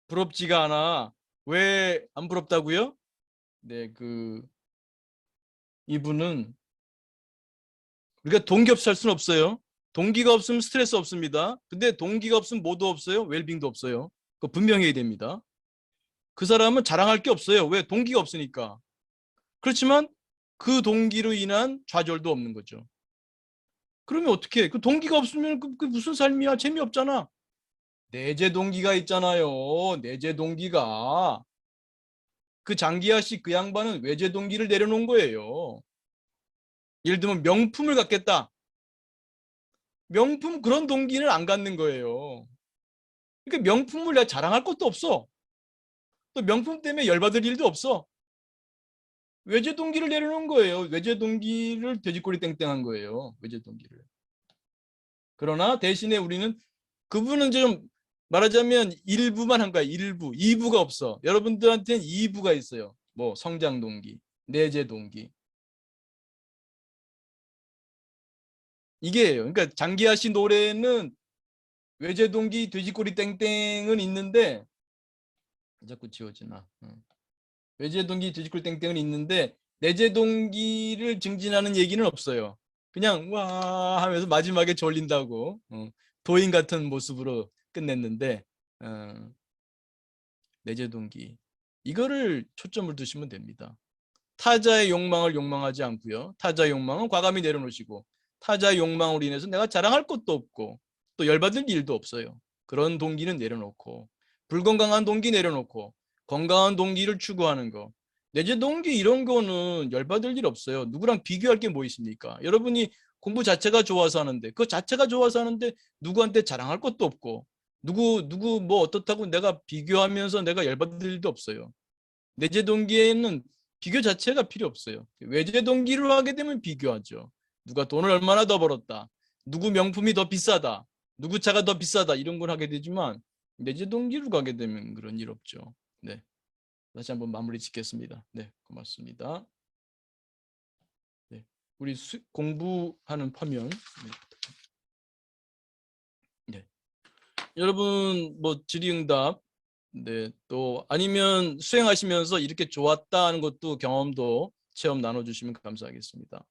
부럽지가 않아. 왜 안 부럽다고요? 네, 이분은 우리가 동기 없이 살 수는 없어요. 동기가 없으면 스트레스 없습니다. 근데 동기가 없으면 뭐도 없어요. 웰빙도 없어요. 그거 분명해야 됩니다. 그 사람은 자랑할 게 없어요. 왜? 동기가 없으니까. 그렇지만 그 동기로 인한 좌절도 없는 거죠. 그러면 어떻게 해? 그 동기가 없으면 그 무슨 삶이야? 재미없잖아. 내재 동기가 있잖아요. 내재 동기가. 그 장기하 씨 그 양반은 외재 동기를 내려놓은 거예요. 예를 들면 명품을 갖겠다. 명품 그런 동기는 안 갖는 거예요. 그러니까 명품을 내가 자랑할 것도 없어. 또 명품 때문에 열받을 일도 없어. 외제 동기를 내려놓은 거예요. 외제 동기를 돼지꼬리 땡땡한 거예요. 외제 동기를. 그러나 대신에 우리는 그분은 좀 말하자면 일부만 한 거야. 일부. 2부가 없어. 여러분들한테는 2부가 있어요. 뭐 성장 동기, 내재 동기. 이게예요. 그러니까 장기하 씨 노래는 외제 동기 돼지꼬리 땡땡은 있는데 자꾸 지워지나. 외제 동기 돼지꼬리 땡땡은 있는데 내재 동기를 증진하는 얘기는 없어요. 그냥 와 하면서 마지막에 졸린다고 도인 같은 모습으로 끝냈는데 내재 동기 이거를 초점을 두시면 됩니다. 타자의 욕망을 욕망하지 않고요. 타자의 욕망은 과감히 내려놓으시고 타자의 욕망으로 인해서 내가 자랑할 것도 없고 또 열받을 일도 없어요. 그런 동기는 내려놓고 불건강한 동기 내려놓고 건강한 동기를 추구하는 거. 내재 동기 이런 거는 열받을 일 없어요. 누구랑 비교할 게 뭐 있습니까? 여러분이 공부 자체가 좋아서 하는데 그 자체가 좋아서 하는데 누구한테 자랑할 것도 없고 누구 뭐 어떻다고 내가 비교하면서 내가 열받을 일도 없어요. 내재 동기에는 비교 자체가 필요 없어요. 외재 동기로 하게 되면 비교하죠. 누가 돈을 얼마나 더 벌었다. 누구 명품이 더 비싸다. 누구 차가 더 비싸다. 이런 걸 하게 되지만 내재 동기로 가게 되면 그런 일 없죠. 네. 다시 한번 마무리 짓겠습니다. 네, 고맙습니다. 네. 우리 공부하는 화면. 네. 네. 여러분 뭐 질의응답 네, 또 아니면 수행하시면서 이렇게 좋았다 하는 것도 경험도 체험 나눠주시면 감사하겠습니다.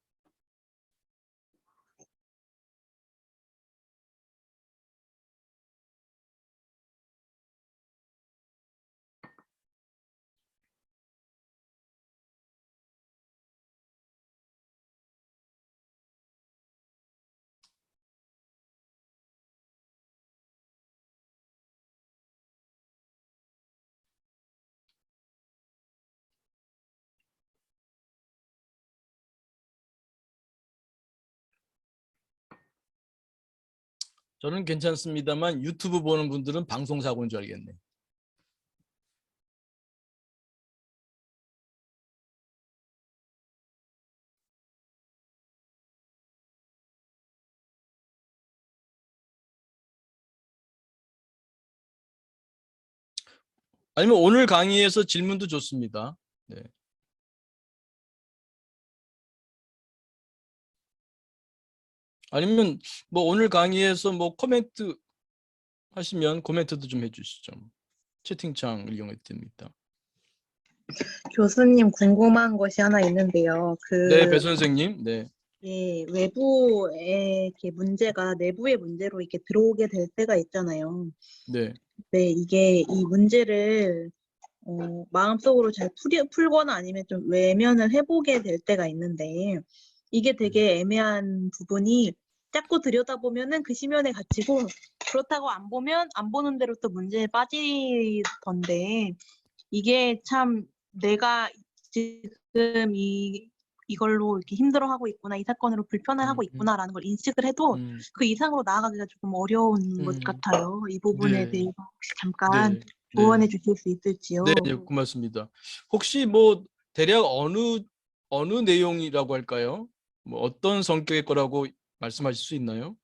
저는 괜찮습니다만 유튜브 보는 분들은 방송사고인 줄 알겠네. 아니면 오늘 강의에서 질문도 좋습니다. 네. 아니면 뭐 오늘 강의에서 뭐 코멘트 하시면 코멘트도 좀 해주시죠. 채팅창을 이용해도 됩니다. 교수님 궁금한 것이 하나 있는데요. 네, 배 선생님. 네. 예, 외부의 이렇게 문제가 내부의 문제로 이렇게 들어오게 될 때가 있잖아요. 네. 네, 이게 이 문제를 마음속으로 잘 풀거나 아니면 좀 외면을 해보게 될 때가 있는데 이게 되게 애매한 부분이 자꾸 들여다보면은 그 심연에 갇히고 그렇다고 안 보면 안 보는 대로 또 문제에 빠지던데 이게 참 내가 지금 이걸로 이렇게 힘들어하고 있구나, 이 사건으로 불편해하고 있구나라는 걸 인식을 해도 그 이상으로 나아가기가 조금 어려운 것 같아요. 이 부분에 네. 대해서 혹시 잠깐 네. 조언해 주실 수 있을지요? 네, 네, 고맙습니다. 혹시 뭐 대략 어느 내용이라고 할까요? 뭐 어떤 성격의 거라고 말씀하실 수 있나요?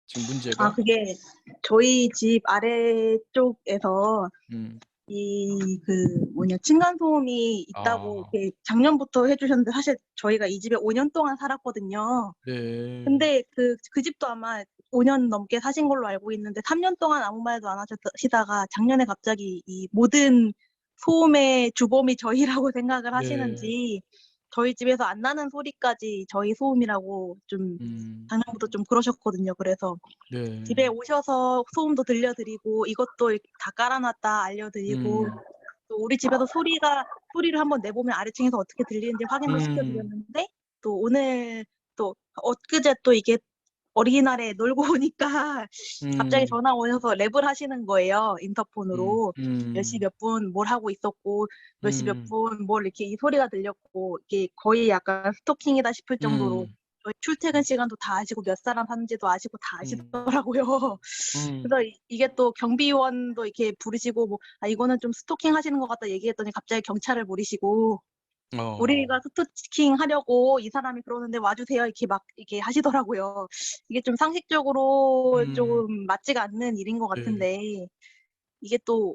지금 문제가? 그게 저희 집 아래쪽에서 음. 층간소음이 있다고 이렇게 작년부터 해주셨는데 사실 저희가 이 집에 5년 동안 살았거든요. 네. 근데 그 집도 아마 5년 넘게 사신 걸로 알고 있는데 3년 동안 아무 말도 안 하시다가 작년에 갑자기 이 모든 소음의 주범이 저희라고 생각을 네. 하시는지 저희 집에서 안 나는 소리까지 저희 소음이라고 좀 작년부터 좀 그러셨거든요. 그래서 네. 집에 오셔서 소음도 들려드리고 이것도 이렇게 다 깔아놨다 알려드리고 또 우리 집에서 소리를 한번 내보면 아래층에서 어떻게 들리는지 확인도 시켜드렸는데 또 오늘 또 엊그제 또 이게 어린이날에 놀고 오니까 갑자기 전화 오셔서 랩을 하시는 거예요. 인터폰으로. 몇 시 몇 분 뭘 하고 있었고 몇 시 몇 분 뭘 이렇게 이 소리가 들렸고 이게 거의 약간 스토킹이다 싶을 정도로 저희 출퇴근 시간도 다 아시고 몇 사람 사는지도 아시고 다 아시더라고요. 그래서 이게 또 경비원도 이렇게 부르시고 뭐 아 이거는 좀 스토킹 하시는 것 같다 얘기했더니 갑자기 경찰을 부르시고 우리가 스토킹 하려고 이 사람이 그러는데 와주세요 이렇게 막 이렇게 하시더라고요. 이게 좀 상식적으로 좀 맞지가 않는 일인 것 네. 같은데 이게 또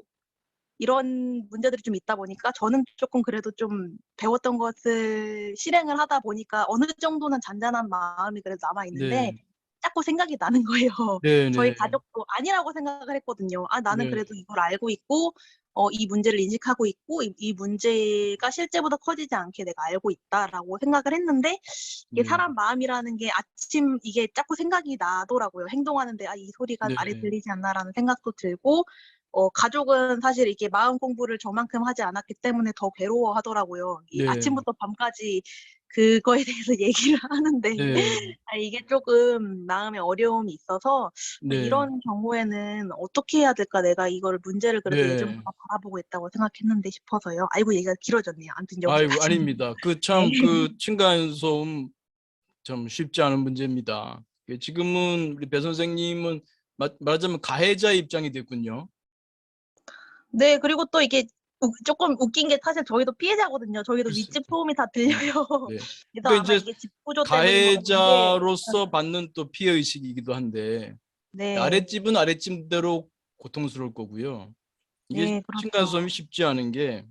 이런 문제들이 좀 있다 보니까 저는 조금 그래도 좀 배웠던 것을 실행을 하다 보니까 어느 정도는 잔잔한 마음이 그래도 남아 있는데 네. 자꾸 생각이 나는 거예요. 네, 저희 네. 가족도 아니라고 생각을 했거든요. 아 나는 네. 그래도 이걸 알고 있고 이 문제를 인식하고 있고 이 문제가 실제보다 커지지 않게 내가 알고 있다라고 생각을 했는데 이게 네. 사람 마음이라는 게 아침 이게 자꾸 생각이 나더라고요. 행동하는데 '아 이 소리가 아래 네. 들리지 않나.'라는 생각도 들고 가족은 사실 이게 마음 공부를 저만큼 하지 않았기 때문에 더 괴로워하더라고요. 이 네. 아침부터 밤까지 그거에 대해서 얘기를 하는데 네. 이게 조금 마음에 어려움이 있어서 네. 이런 경우에는 어떻게 해야 될까? 내가 이거를 문제를 그래도 네. 예전보다 바라보고 있다고 생각했는데 싶어서요. 아이고 얘기가 길어졌네요. 아무튼 아이고, 여기까지. 아닙니다. 그 네. 참 그 층간소음 참 쉽지 않은 문제입니다. 지금은 우리 배 선생님은 말하자면 가해자 입장이 됐군요. 네. 그리고 또 이게 조금 웃긴 게 사실 저희도 피해자거든요. 저희도 글쎄. 윗집 소음이 다 음. 들려요. 네. 그래서 그러니까 아마 이제 이게 집 구조 때문인 것 같은데 가해자로서 받는 또 피해 의식이기도 한데 네. 아랫집은 아랫집대로 고통스러울 거고요. 이게 네. 그렇죠. 층간소음이 쉽지 않은 게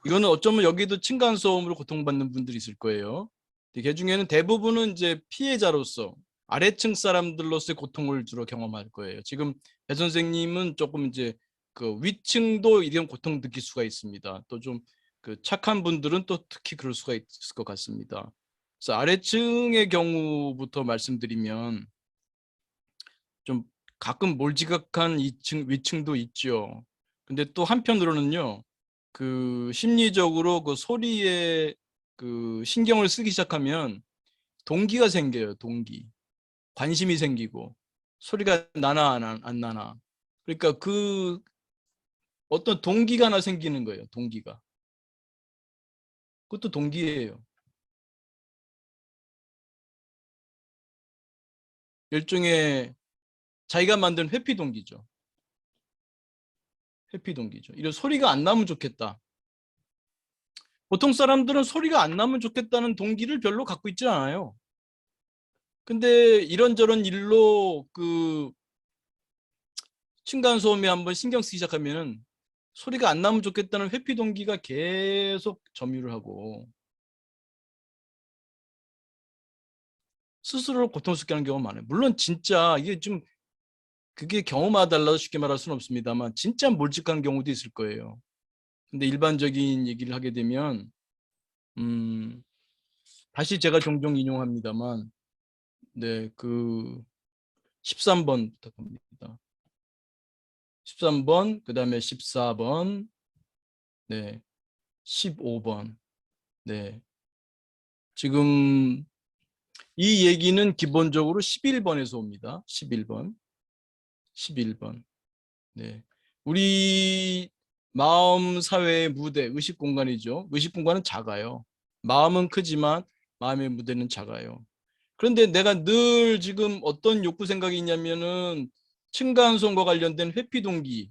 이거는 어쩌면 여기도 층간소음으로 고통받는 분들이 있을 거예요. 그 중에는 대부분은 이제 피해자로서 아래층 사람들로서의 고통을 주로 경험할 거예요. 지금 배 선생님은 조금 이제 그 위층도 이런 고통 느낄 수가 있습니다. 또 좀 그 착한 분들은 또 특히 그럴 수가 있을 것 같습니다. 그래서 아래층의 경우부터 말씀드리면 좀 가끔 몰지각한 위층도 있죠. 근데 또 한편으로는요, 그 심리적으로 그 소리에 그 신경을 쓰기 시작하면 동기가 생겨요. 동기. 관심이 생기고 소리가 나나 안 나나. 그러니까 그 어떤 동기가 하나 생기는 거예요. 동기가. 그것도 동기예요. 일종의 자기가 만든 회피 동기죠. 회피 동기죠. 이런 소리가 안 나면 좋겠다. 보통 사람들은 소리가 안 나면 좋겠다는 동기를 별로 갖고 있지 않아요. 근데 이런저런 일로 그 층간소음에 한번 신경 쓰기 시작하면은 소리가 안 나면 좋겠다는 회피 동기가 계속 점유를 하고 스스로를 고통스럽게 하는 경우가 많아요. 물론 진짜 이게 좀 그게 경험에 달라서 쉽게 말할 수는 없습니다만 진짜 몰직한 경우도 있을 거예요. 근데 일반적인 얘기를 하게 되면 다시 제가 종종 인용합니다만 네, 그 13번 부탁합니다. 13번, 그다음에 14번, 네, 15번. 네. 지금 이 얘기는 기본적으로 11번에서 옵니다. 11번. 11번. 네. 우리 마음 사회의 무대, 의식 공간이죠. 의식 공간은 작아요. 마음은 크지만 마음의 무대는 작아요. 그런데 내가 늘 지금 어떤 욕구 생각이 있냐면은 층간소음과 관련된 회피 동기.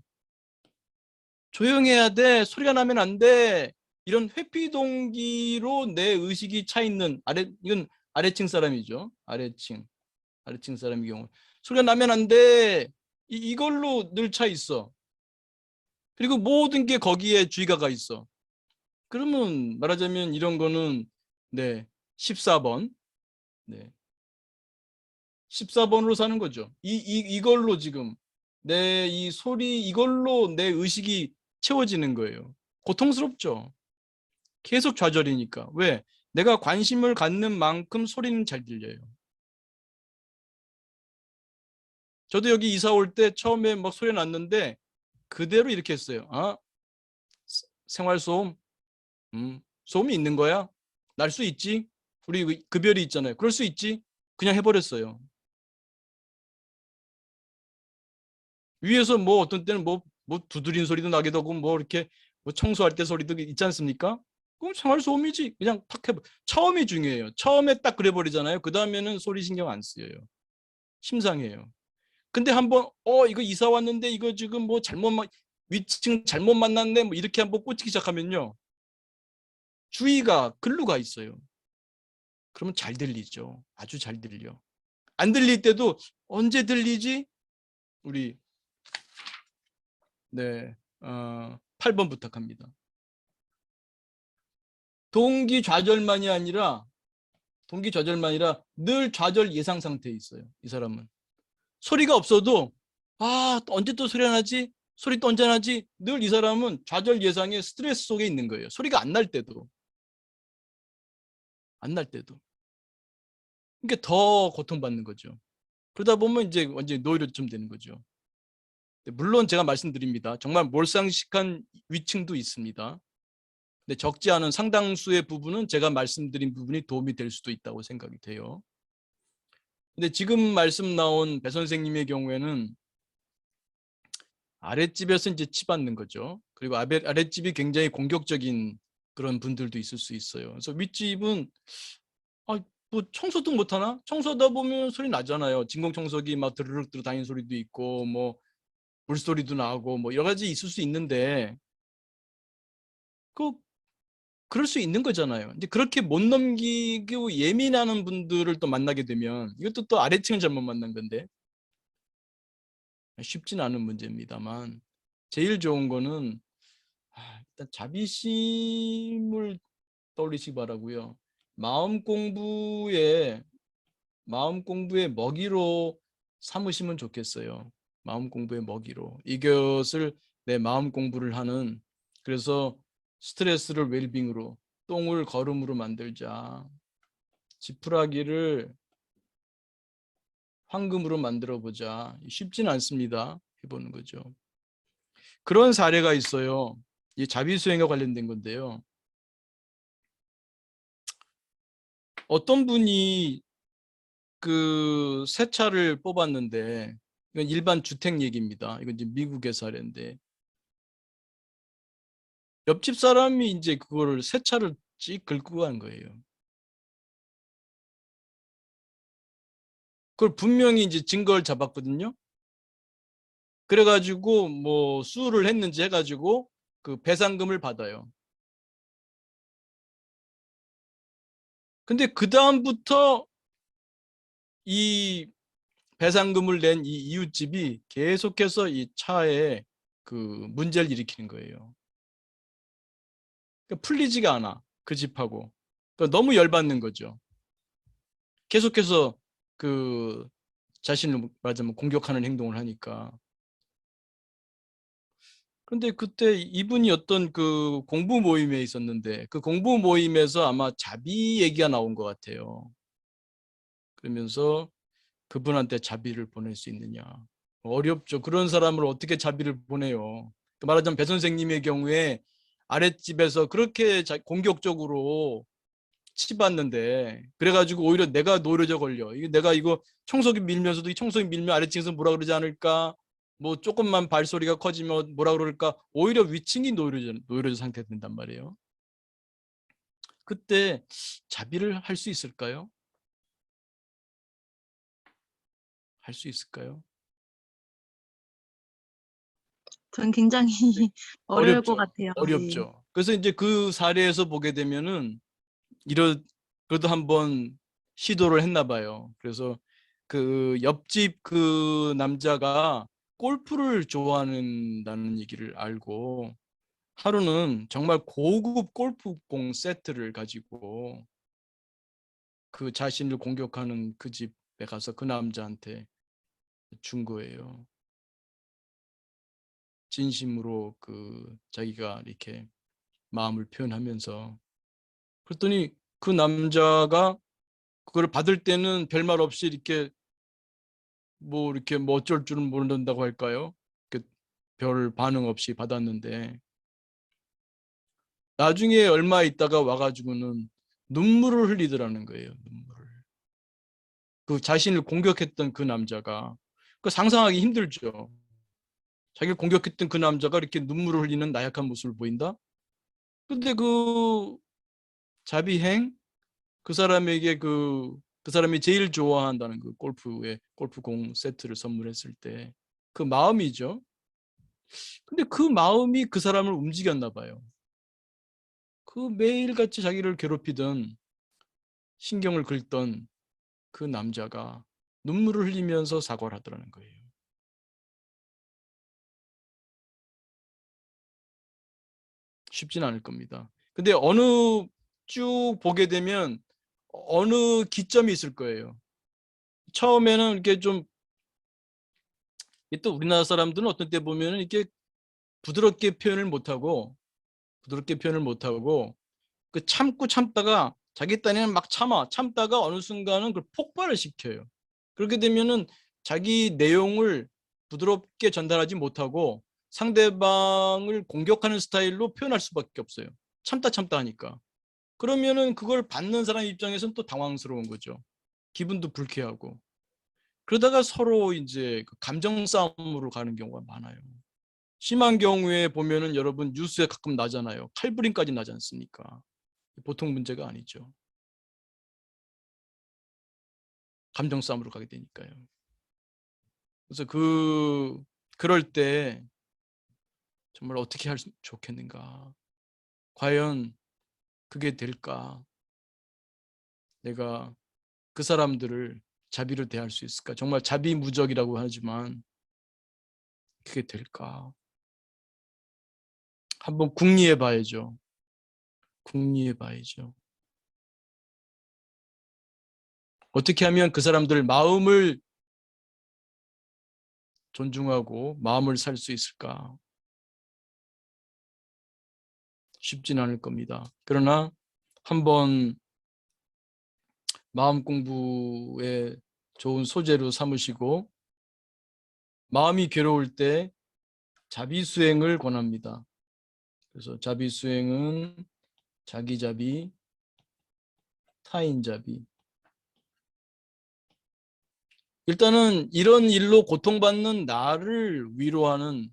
조용해야 돼. 소리가 나면 안 돼. 이런 회피 동기로 내 의식이 차 있는 이건 아래층 사람이죠. 아래층 사람의 경우. 소리가 나면 안 돼. 이걸로 늘 차 있어. 그리고 모든 게 거기에 주의가 가 있어. 그러면 말하자면 이런 거는 네, 14번. 네. 14번으로 사는 거죠. 이걸로 지금 내 이 소리 이걸로 내 의식이 채워지는 거예요. 고통스럽죠. 계속 좌절이니까. 왜? 내가 관심을 갖는 만큼 소리는 잘 들려요. 저도 여기 이사 올 때 처음에 막 소리 났는데 그대로 이렇게 했어요. 아, 생활소음? 소음이 있는 거야? 날 수 있지? 우리 급여리 있잖아요. 그럴 수 있지? 그냥 해버렸어요. 위에서 뭐 어떤 때는 뭐 두드린 소리도 나기도 하고 뭐 이렇게 뭐 청소할 때 소리도 있지 않습니까? 그럼 생활소음이지. 그냥 탁 해버. 처음이 중요해요. 처음에 딱 그래버리잖아요. 그 다음에는 소리 신경 안 쓰여요. 심상해요. 근데 한번 이거 이사 왔는데 이거 지금 뭐 위층 잘못 만났네 뭐 이렇게 한번 꽂히기 시작하면요. 주의가 글로 가 있어요. 그러면 잘 들리죠. 아주 잘 들려. 안 들릴 때도 언제 들리지? 우리 네 8번 부탁합니다. 동기 좌절만이 아니라 늘 좌절 예상 상태에 있어요. 이 사람은. 소리가 없어도 언제 또 소리가 나지? 소리 또 언제 나지? 늘 이 사람은 좌절 예상의 스트레스 속에 있는 거예요. 소리가 안 날 때도. 안 날 때도. 그러니까 더 고통받는 거죠. 그러다 보면 이제 완전히 노이로쯤 되는 거죠. 물론 제가 말씀드립니다. 정말 몰상식한 위층도 있습니다. 근데 적지 않은 상당수의 부분은 제가 말씀드린 부분이 도움이 될 수도 있다고 생각이 돼요. 근데 지금 말씀 나온 배 선생님의 경우에는 아랫집에서 이제 치받는 거죠. 그리고 아랫집이 굉장히 공격적인 그런 분들도 있을 수 있어요. 그래서 윗집은 뭐 청소도 못하나? 청소하다 보면 소리 나잖아요. 진공청소기 막 드르륵 드르 다니는 소리도 있고 뭐 물소리도 나고 뭐 여러 가지 있을 수 있는데 그럴 수 있는 거잖아요. 이제 그렇게 못 넘기고 예민하는 분들을 또 만나게 되면 이것도 또 아래층을 잘못 만난 건데 쉽진 않은 문제입니다만 제일 좋은 거는 일단 자비심을 떠올리시기 바라고요. 마음 공부의 먹이로 삼으시면 좋겠어요. 마음 공부의 먹이로. 이것을 내 마음 공부를 하는 그래서 스트레스를 웰빙으로 똥을 걸음으로 만들자. 지푸라기를 황금으로 만들어 보자. 쉽지는 않습니다. 해보는 거죠. 그런 사례가 있어요. 이 자비수행과 관련된 건데요. 어떤 분이 그 새 차를 뽑았는데 이건 일반 주택 얘기입니다. 이건 이제 미국의 사례인데 옆집 사람이 이제 그거를 새 차를 찍 긁고 간 거예요. 그걸 분명히 이제 증거를 잡았거든요. 그래가지고 뭐 수를 했는지 해가지고 그 배상금을 받아요. 근데 그 다음부터 이 배상금을 낸 이 이웃집이 계속해서 이 차에 그 문제를 일으키는 거예요. 그러니까 풀리지가 않아. 그 집하고. 그러니까 너무 열받는 거죠. 계속해서 그 자신을 말하자면 공격하는 행동을 하니까. 그런데 그때 이분이 어떤 그 공부 모임에 있었는데 그 공부 모임에서 아마 자비 얘기가 나온 것 같아요. 그러면서 그분한테 자비를 보낼 수 있느냐. 어렵죠. 그런 사람을 어떻게 자비를 보내요. 말하자면 배 선생님의 경우에 아랫집에서 그렇게 공격적으로 치받는데 그래가지고 오히려 내가 노려져 걸려. 내가 이거 청소기 밀면서도 이 청소기 밀면 아래층에서 뭐라 그러지 않을까? 뭐 조금만 발소리가 커지면 뭐라 그럴까? 오히려 위층이 노이로제 상태가 된단 말이에요. 그때 자비를 할 수 있을까요? 할 수 있을까요? 전 굉장히 어려울 것 어렵죠. 같아요. 네. 어렵죠. 그래서 이제 그 사례에서 보게 되면은 그래도 한번 시도를 했나 봐요. 그래서 그 옆집 그 남자가 골프를 좋아한다는 얘기를 알고 하루는 정말 고급 골프공 세트를 가지고 그 자신을 공격하는 그 집에 가서 그 남자한테 준 거예요. 진심으로 그 자기가 이렇게 마음을 표현하면서 그랬더니 그 남자가 그걸 받을 때는 별말 없이 이렇게 이렇게 어쩔 줄은 모른다고 할까요? 별 반응 없이 받았는데 나중에 얼마 있다가 와가지고는 눈물을 흘리더라는 거예요. 눈물을. 그 자신을 공격했던 그 남자가 그 상상하기 힘들죠. 자기를 공격했던 그 남자가 이렇게 눈물을 흘리는 나약한 모습을 보인다? 근데 그 자비행 그 사람에게 그 사람이 제일 좋아한다는 그 골프공 세트를 선물했을 때 그 마음이죠. 근데 그 마음이 그 사람을 움직였나 봐요. 그 매일같이 자기를 괴롭히던 신경을 긁던 그 남자가 눈물을 흘리면서 사과를 하더라는 거예요. 쉽진 않을 겁니다. 근데 쭉 보게 되면 어느 기점이 있을 거예요. 처음에는 이렇게 좀 또 우리나라 사람들은 어떤 때 보면은 이렇게 부드럽게 표현을 못하고 그 참다가 자기 딴에는 막 참다가 어느 순간은 그 폭발을 시켜요. 그렇게 되면은 자기 내용을 부드럽게 전달하지 못하고 상대방을 공격하는 스타일로 표현할 수밖에 없어요. 참다 하니까. 그러면은 그걸 받는 사람 입장에서는 또 당황스러운 거죠. 기분도 불쾌하고. 그러다가 서로 이제 그 감정 싸움으로 가는 경우가 많아요. 심한 경우에 보면은 여러분 뉴스에 가끔 나잖아요. 칼부림까지 나지 않습니까? 보통 문제가 아니죠. 감정 싸움으로 가게 되니까요. 그래서 그럴 때 정말 어떻게 하면 좋겠는가? 과연 그게 될까? 내가 그 사람들을 자비로 대할 수 있을까? 정말 자비무적이라고 하지만 그게 될까? 한번 궁리해 봐야죠. 궁리해 봐야죠. 어떻게 하면 그 사람들 마음을 존중하고 마음을 살 수 있을까? 쉽진 않을 겁니다. 그러나 한번 마음 공부에 좋은 소재로 삼으시고 마음이 괴로울 때 자비수행을 권합니다. 그래서 자비수행은 자기자비, 타인자비. 일단은 이런 일로 고통받는 나를 위로하는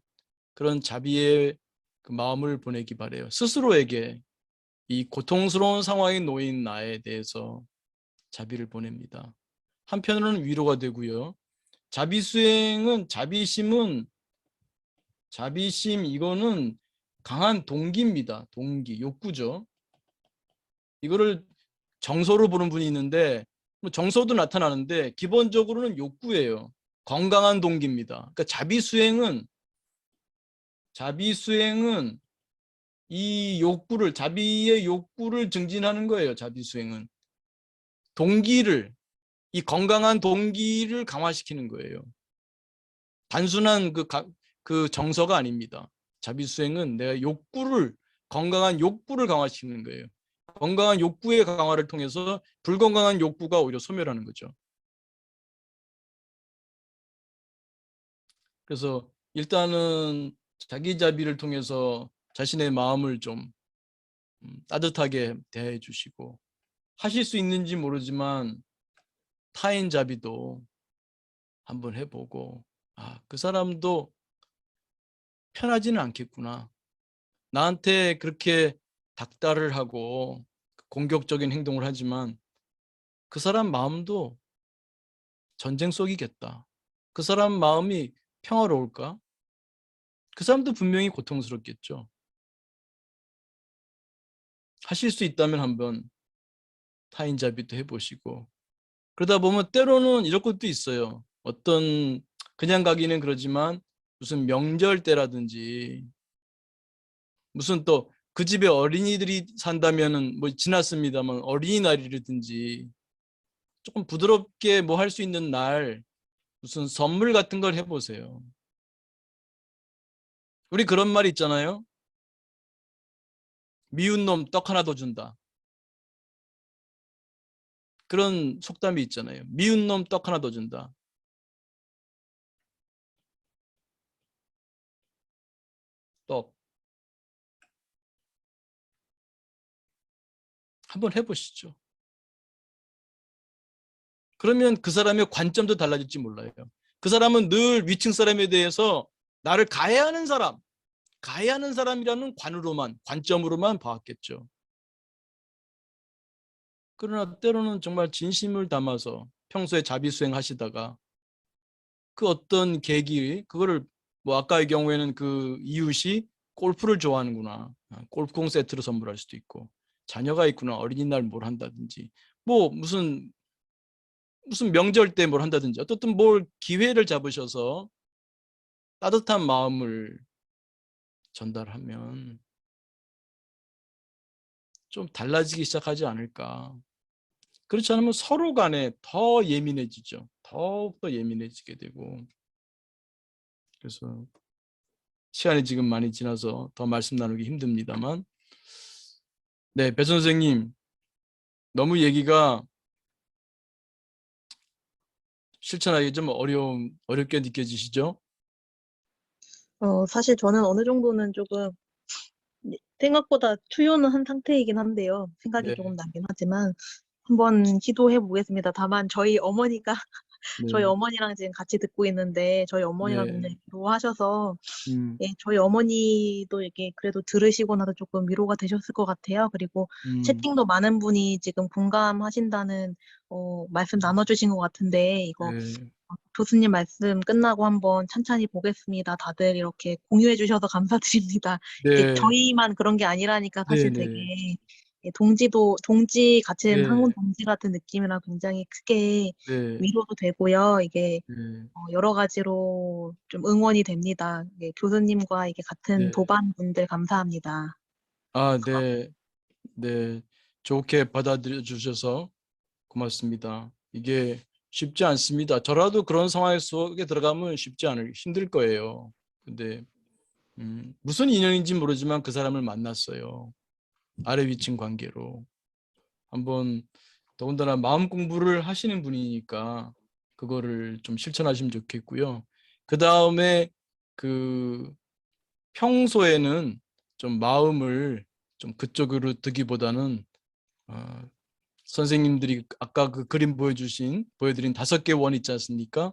그런 자비의 그 마음을 보내기 바래요. 스스로에게 이 고통스러운 상황에 놓인 나에 대해서 자비를 보냅니다. 한편으로는 위로가 되고요. 자비심 이거는 강한 동기입니다. 동기, 욕구죠. 이거를 정서로 보는 분이 있는데 정서도 나타나는데 기본적으로는 욕구예요. 건강한 동기입니다. 그러니까 자비수행은 이 자비의 욕구를 증진하는 거예요. 자비수행은 이 건강한 동기를 강화시키는 거예요. 단순한 그 정서가 아닙니다. 자비수행은 내가 건강한 욕구를 강화시키는 거예요. 건강한 욕구의 강화를 통해서 불건강한 욕구가 오히려 소멸하는 거죠. 그래서 일단은 자기 자비를 통해서 자신의 마음을 좀 따뜻하게 대해 주시고 하실 수 있는지 모르지만 타인 자비도 한번 해보고 그 사람도 편하지는 않겠구나. 나한테 그렇게 닥달을 하고 공격적인 행동을 하지만 그 사람 마음도 전쟁 속이겠다. 그 사람 마음이 평화로울까? 그 사람도 분명히 고통스럽겠죠. 하실 수 있다면 한번 타인 자비도 해보시고 그러다 보면 때로는 이런 것도 있어요. 그냥 가기는 그러지만 무슨 명절 때라든지 무슨 또 그 집에 어린이들이 산다면은 지났습니다만 어린이날이라든지 조금 부드럽게 할 수 있는 날 무슨 선물 같은 걸 해보세요. 우리 그런 말 있잖아요. 미운 놈 떡 하나 더 준다. 그런 속담이 있잖아요. 미운 놈 떡 하나 더 준다. 떡. 한번 해보시죠. 그러면 그 사람의 관점도 달라질지 몰라요. 그 사람은 늘 위층 사람에 대해서 나를 가해하는 사람이라는 관점으로만 봐왔겠죠. 그러나 때로는 정말 진심을 담아서 평소에 자비수행 하시다가 그 어떤 계기, 그거를 뭐 아까의 경우에는 그 이웃이 골프를 좋아하는구나. 골프공 세트로 선물할 수도 있고, 자녀가 있구나. 어린이날 뭘 한다든지, 뭐 무슨 명절 때 뭘 한다든지, 어떻든 뭘 기회를 잡으셔서 따뜻한 마음을 전달하면 좀 달라지기 시작하지 않을까. 그렇지 않으면 서로 간에 더 예민해지죠. 더욱더 예민해지게 되고. 그래서 시간이 지금 많이 지나서 더 말씀 나누기 힘듭니다만, 네, 배 선생님, 너무 얘기가 실천하기 좀 어렵게 느껴지시죠? 사실 저는 어느 정도는 조금 생각보다 투여는 한 상태이긴 한데요. 생각이 네, 조금 나긴 하지만 한번 시도해 보겠습니다. 다만 저희 어머니가 저희 네, 어머니랑 지금 같이 듣고 있는데 저희 어머니가 네, 굉장히 위로하셔서 음, 예, 저희 어머니도 이게 그래도 들으시고 나서 조금 위로가 되셨을 것 같아요. 그리고 음, 채팅도 많은 분이 지금 공감하신다는 말씀 나눠주신 것 같은데 이거 네, 교수님 말씀 끝나고 한번 찬찬히 보겠습니다. 다들 이렇게 공유해 주셔서 감사드립니다. 이게 네, 저희만 그런 게 아니라니까 네, 사실 네, 되게 예, 동지 같은 네, 항공 동지 같은 느낌이라 굉장히 크게 네, 위로도 되고요. 이게 네, 여러 가지로 좀 응원이 됩니다. 예, 교수님과 이게 같은 네. 도반분들 감사합니다. 아, 네, 네. 좋게 받아들여 주셔서 고맙습니다. 이게 쉽지 않습니다. 저라도 그런 상황 속에 들어가면 힘들 거예요. 근데 무슨 인연인지 모르지만 그 사람을 만났어요. 아래 위층 관계로. 한번 더군다나 마음 공부를 하시는 분이니까 그거를 좀 실천하시면 좋겠고요. 그 다음에 그 평소에는 좀 마음을 좀 그쪽으로 두기보다는 선생님들이 아까 그 그림 보여드린 5개 원 있지 않습니까?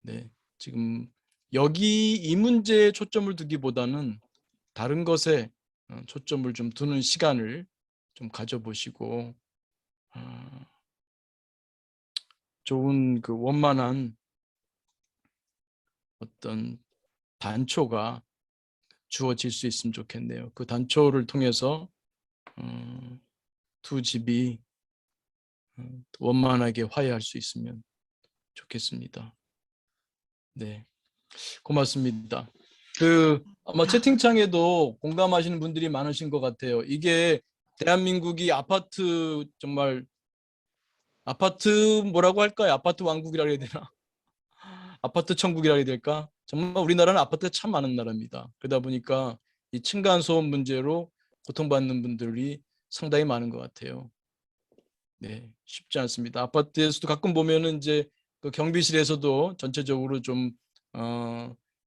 네, 지금 여기 이 문제에 초점을 두기보다는 다른 것에 초점을 좀 두는 시간을 좀 가져보시고 어, 좋은 그 원만한 어떤 단초가 주어질 수 있으면 좋겠네요. 그 단초를 통해서 어, 두 집이 원만하게 화해할 수 있으면 좋겠습니다. 네, 고맙습니다. 그 아마 채팅창에도 공감하시는 분들이 많으신 것 같아요. 이게 대한민국이 아파트 뭐라고 할까요? 아파트 왕국이라 해야 되나? 아파트 천국이라 해야 될까? 정말 우리나라는 아파트가 참 많은 나라입니다. 그러다 보니까 이 층간 소음 문제로 고통받는 분들이 상당히 많은 것 같아요. 네, 쉽지 않습니다. 아파트에서도 가끔 보면은 이제 그 경비실에서도 전체적으로 좀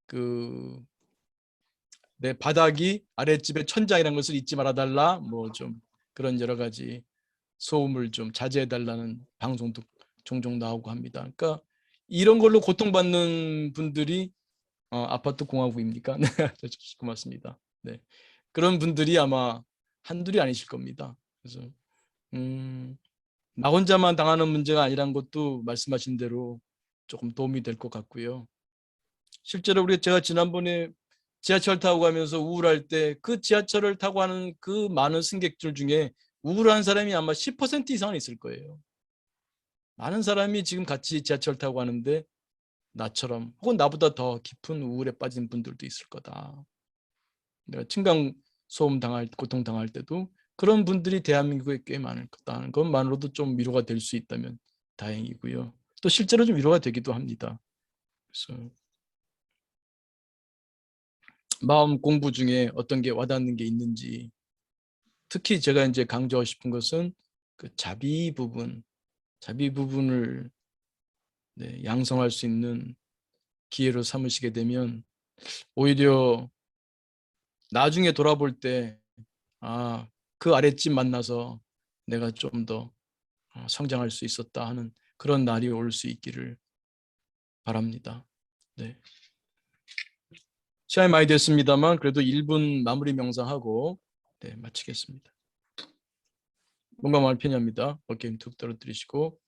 그 내 바닥이 아랫집의 천장이라는 것을 잊지 말아달라. 뭐 좀 그런 여러 가지 소음을 좀 자제해달라는 방송도 종종 나오고 합니다. 그러니까 이런 걸로 고통받는 분들이 아파트 공화국입니까? 네, 고맙습니다. 네, 그런 분들이 아마 한둘이 아니실 겁니다. 그래서 나 혼자만 당하는 문제가 아니란 것도 말씀하신 대로 조금 도움이 될 것 같고요. 실제로 제가 지난번에 지하철 타고 가면서 우울할 때 그 지하철을 타고 하는 그 많은 승객들 중에 우울한 사람이 아마 10% 이상은 있을 거예요. 많은 사람이 지금 같이 지하철 타고 가는데 나처럼 혹은 나보다 더 깊은 우울에 빠진 분들도 있을 거다. 내가 층간 소음 고통 당할 때도 그런 분들이 대한민국에 꽤 많을 거다는 것만으로도 좀 위로가 될 수 있다면 다행이고요. 또 실제로 좀 위로가 되기도 합니다. 그래서 마음 공부 중에 어떤 게 와닿는 게 있는지, 특히 제가 이제 강조하고 싶은 것은 그 자비 부분, 자비 부분을 네, 양성할 수 있는 기회로 삼으시게 되면 오히려 나중에 돌아볼 때 그 아랫집 만나서 내가 좀 더 성장할 수 있었다 하는 그런 날이 올 수 있기를 바랍니다. 네. 시간이 많이 됐습니다만 그래도 1분 마무리 명상하고 네, 마치겠습니다. 뭔가 마음이 편합니다. 어깨 힘 툭 떨어뜨리시고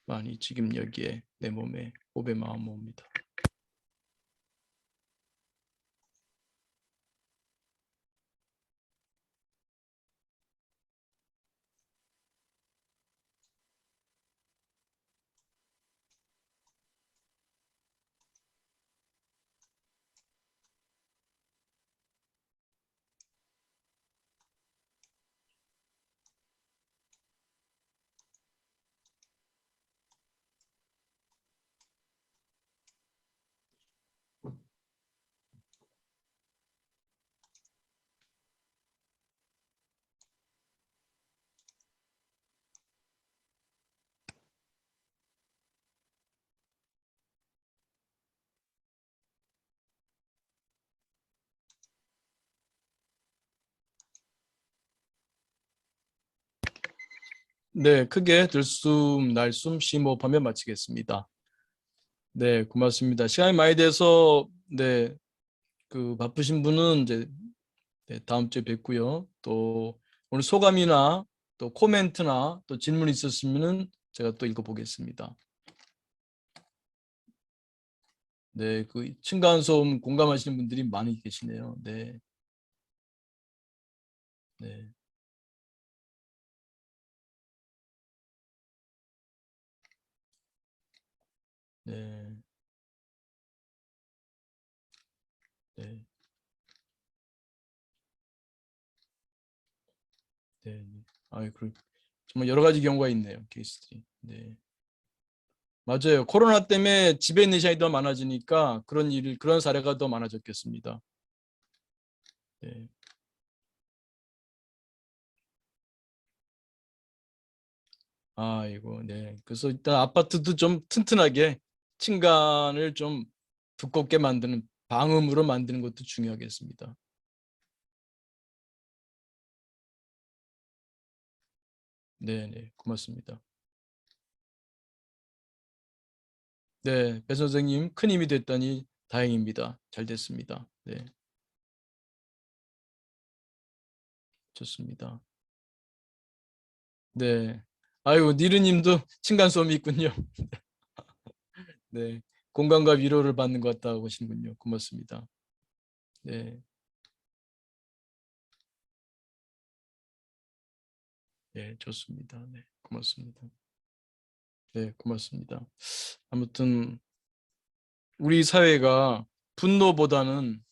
많이 지금 여기에 내 몸에 호흡의 마음 모읍니다. 네, 크게 들숨, 날숨, 심호흡하며 마치겠습니다. 네, 고맙습니다. 시간이 많이 돼서 네, 그 바쁘신 분은 이제 네, 다음 주에 뵙고요. 또 오늘 소감이나 또 코멘트나 또 질문 있었으면은 제가 또 읽어보겠습니다. 네, 그 층간소음 공감하시는 분들이 많이 계시네요. 네, 네, 네, 네, 네. 네. 그 정말 여러 가지 경우가 있네요. 케이스들이. 네. 맞아요. 코로나 때문에 집에 있는 시간이 더 많아지니까 그런 사례가 더 많아졌겠습니다. 네. 이거 네. 그래서 일단 아파트도 좀 튼튼하게 층간을 좀 두껍게 만드는 방음으로 만드는 것도 중요하겠습니다. 네, 네. 고맙습니다. 네, 배 선생님 큰 힘이 됐다니 다행입니다. 잘 됐습니다. 네, 좋습니다. 네. 아이고 니르님도 층간소음이 있군요. 네, 공감과 위로를 받는 것 같다고 하시는군요. 고맙습니다. 네, 네, 좋습니다. 네, 고맙습니다. 네, 고맙습니다. 아무튼 우리 사회가 분노보다는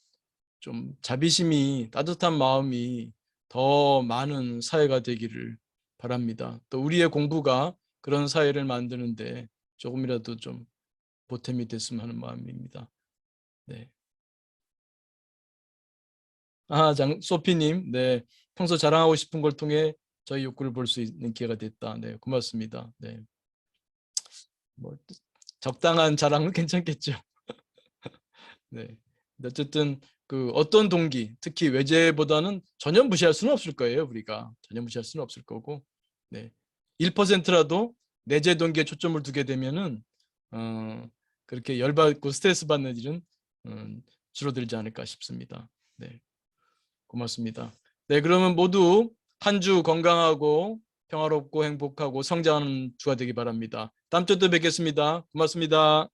좀 자비심이 따뜻한 마음이 더 많은 사회가 되기를 바랍니다. 또 우리의 공부가 그런 사회를 만드는데 조금이라도 좀 보탬이 됐으면 하는 마음입니다. 네. 소피님, 네. 평소 자랑하고 싶은 걸 통해 저희 욕구를 볼 수 있는 기회가 됐다. 네, 고맙습니다. 네. 뭐 적당한 자랑은 괜찮겠죠. 네. 근데 어쨌든 그 어떤 동기, 특히 외제보다는 전혀 무시할 수는 없을 거예요. 우리가 전혀 무시할 수는 없을 거고, 네. 1%라도 내재 동기에 초점을 두게 되면은 그렇게 열받고 스트레스 받는 일은 줄어들지 않을까 싶습니다. 네. 고맙습니다. 네, 그러면 모두 한 주 건강하고 평화롭고 행복하고 성장하는 주가 되기 바랍니다. 다음 주에 또 뵙겠습니다. 고맙습니다.